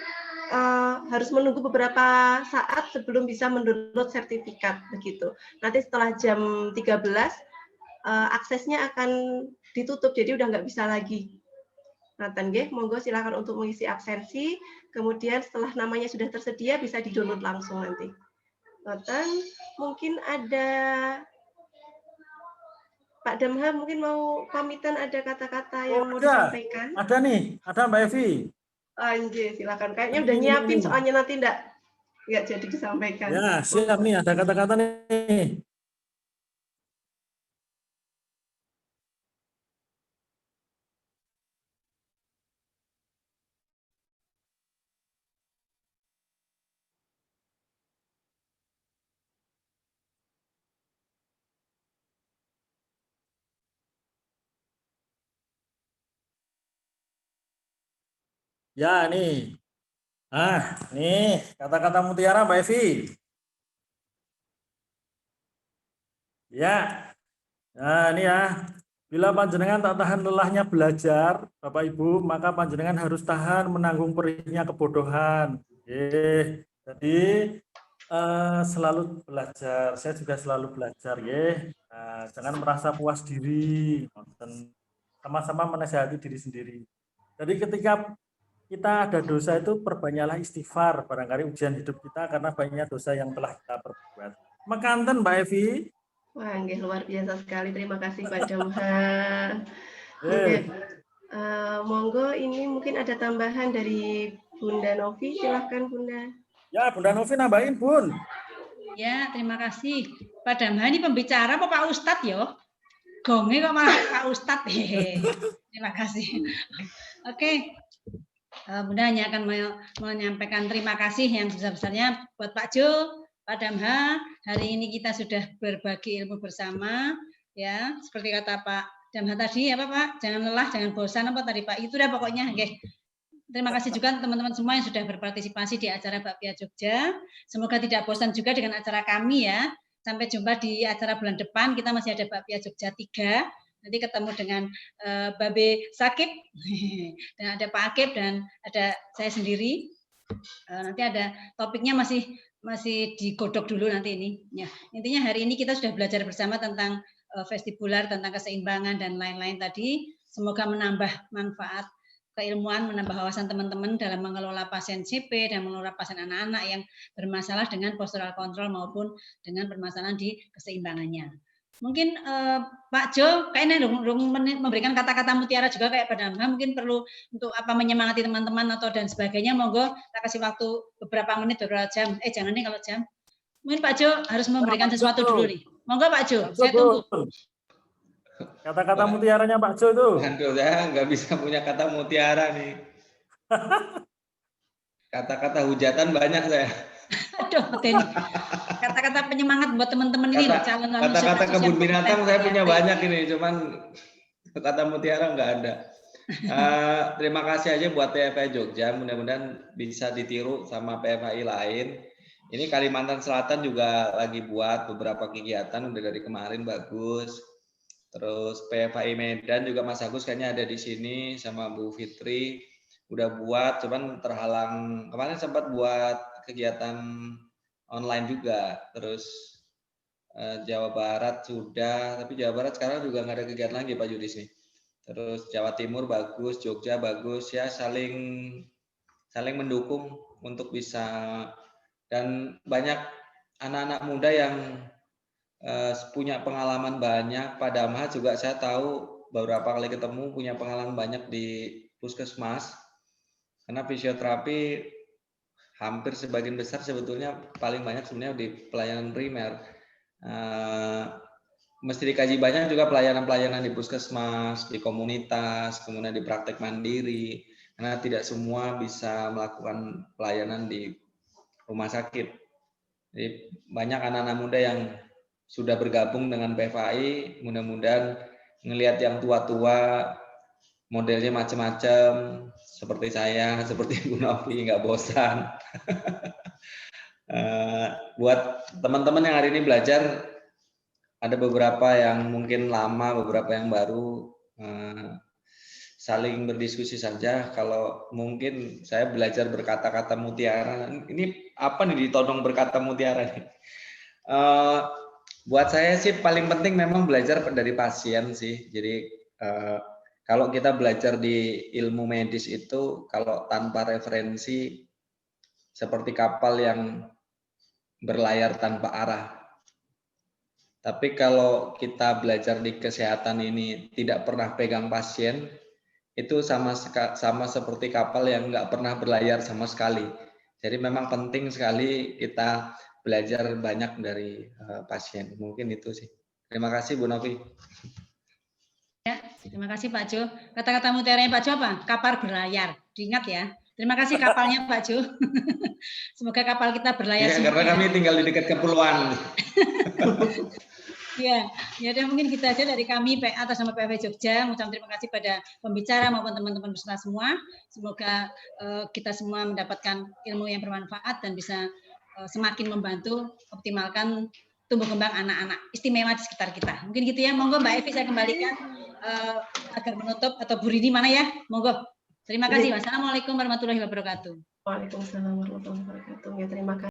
harus menunggu beberapa saat sebelum bisa mendownload sertifikat begitu. Nanti setelah jam 13 aksesnya akan ditutup, jadi udah nggak bisa lagi. Nathan, monggo silakan untuk mengisi absensi. Kemudian setelah namanya sudah tersedia bisa di-download langsung nanti. Nathan, mungkin ada Pak Damha mungkin mau pamitan, ada kata-kata yang mau ada. disampaikan? Ada nih, ada Mbak Evi. Anjir, silakan. Kayaknya udah nyiapin soalnya nanti nggak jadi disampaikan. Ya, siap nih, ada kata-kata nih. Ya, nih. Nih, kata-kata mutiara Mbak Evi. Ya, nah ini ya. Bila panjenengan tak tahan lelahnya belajar, Bapak Ibu, maka panjenengan harus tahan menanggung perihnya kebodohan. Jadi selalu belajar. Saya juga selalu belajar, Nah, jangan merasa puas diri, dan sama-sama menasihati diri sendiri. Jadi ketika kita ada dosa itu perbanyaklah istighfar, barangkali ujian hidup kita karena banyaknya dosa yang telah kita perbuat. Makanten Mbak Evi. Wah, nggih, luar biasa sekali. Terima kasih Pak Damha. Mungkin, monggo ini mungkin ada tambahan dari Bunda Novi. Silahkan Bunda. Ya, Bunda Novi nambahin, Bun. Ya, terima kasih. Pak Damha ini pembicara apa Pak Ustadz ya? Gonge kok malah Pak Ustadz. Terima kasih. Oke. Bunda hanya akan menyampaikan terima kasih yang sebesar-besarnya buat Pak Jo, Pak Damha. Hari ini kita sudah berbagi ilmu bersama, ya. Seperti kata Pak Damha tadi, apa Pak? Jangan lelah, jangan bosan, apa tadi Pak? Itu dah pokoknya. Okay. Terima kasih juga teman-teman semua yang sudah berpartisipasi di acara Bakpia Jogja. Semoga tidak bosan juga dengan acara kami ya. Sampai jumpa di acara bulan depan. Kita masih ada Bakpia Jogja 3. Nanti ketemu dengan Babe Sakib, dan ada Pak Akib, dan ada saya sendiri. Nanti ada topiknya masih digodok dulu nanti ini. Ya, intinya hari ini kita sudah belajar bersama tentang vestibular, tentang keseimbangan dan lain-lain tadi. Semoga menambah manfaat keilmuan, menambah wawasan teman-teman dalam mengelola pasien CP dan mengelola pasien anak-anak yang bermasalah dengan postural control maupun dengan permasalahan di keseimbangannya. Mungkin Pak Jo kayaknya memberikan kata-kata mutiara juga kayak Pak Damha, mungkin perlu untuk apa menyemangati teman-teman atau dan sebagainya. Monggo kita kasih waktu beberapa menit, beberapa jam. Jangan nih kalau jam. Mungkin Pak Jo harus memberikan sesuatu dulu nih. Monggo Pak Jo, saya tunggu. Kata-kata mutiaranya Pak Jo itu. Aduh, saya nggak bisa punya kata mutiara nih. Kata-kata hujatan banyak saya. Aduh, kata-kata penyemangat buat teman-teman ini loh, calon kata-kata kebun binatang saya punya banyak ini, cuman kata mutiara nggak ada. Terima kasih aja buat PFI Jogja, mudah-mudahan bisa ditiru sama PFI lain. Ini Kalimantan Selatan juga lagi buat beberapa kegiatan, udah dari kemarin bagus. Terus PFI Medan juga Mas Agus kayaknya ada di sini sama Bu Fitri udah buat, cuman terhalang. Kemarin sempat buat kegiatan online juga. Terus Jawa Barat sudah, tapi Jawa Barat sekarang juga nggak ada kegiatan lagi Pak Yudis nih. Terus Jawa Timur bagus, Jogja bagus, ya saling mendukung untuk bisa, dan banyak anak-anak muda yang punya pengalaman banyak. Pak Damha juga saya tahu beberapa kali ketemu punya pengalaman banyak di puskesmas, karena fisioterapi hampir sebagian besar sebetulnya paling banyak sebenarnya di pelayanan primer. Mesti dikaji banyak juga pelayanan-pelayanan di puskesmas, di komunitas, kemudian di praktek mandiri, karena tidak semua bisa melakukan pelayanan di rumah sakit. Jadi banyak anak-anak muda yang sudah bergabung dengan PFI, mudah-mudahan ngelihat yang tua-tua modelnya macam-macam seperti saya, seperti Bu Novi, nggak bosan. Buat teman-teman yang hari ini belajar, ada beberapa yang mungkin lama, beberapa yang baru, saling berdiskusi saja. Kalau mungkin saya belajar berkata-kata mutiara, ini apa nih ditodong berkata mutiara nih? Buat saya sih paling penting memang belajar dari pasien sih. Jadi kalau kita belajar di ilmu medis itu, kalau tanpa referensi seperti kapal yang berlayar tanpa arah. Tapi kalau kita belajar di kesehatan ini tidak pernah pegang pasien, itu sama seperti kapal yang nggak pernah berlayar sama sekali. Jadi memang penting sekali kita belajar banyak dari pasien. Mungkin itu sih. Terima kasih Bu Novi. Ya, terima kasih Pak Jo. Kata-kata mutiaranya Pak Jo apa? Kapal berlayar. Diingat ya. Terima kasih kapalnya Pak Jo. Semoga kapal kita berlayar. Ya, karena kami tinggal di dekat kepulauan. Ya, ya udah mungkin kita aja dari kami atas nama PFI Jogja. Mengucapkan terima kasih pada pembicara maupun teman-teman peserta semua. Semoga kita semua mendapatkan ilmu yang bermanfaat dan bisa semakin membantu optimalkan tumbuh kembang anak-anak istimewa di sekitar kita. Mungkin gitu ya. Monggo Mbak Evi saya kembalikan agar menutup, atau Bu Rini mana ya? Monggo. Terima kasih. Wassalamualaikum warahmatullahi wabarakatuh. Waalaikumsalam warahmatullahi wabarakatuh. Ya, terima kasih.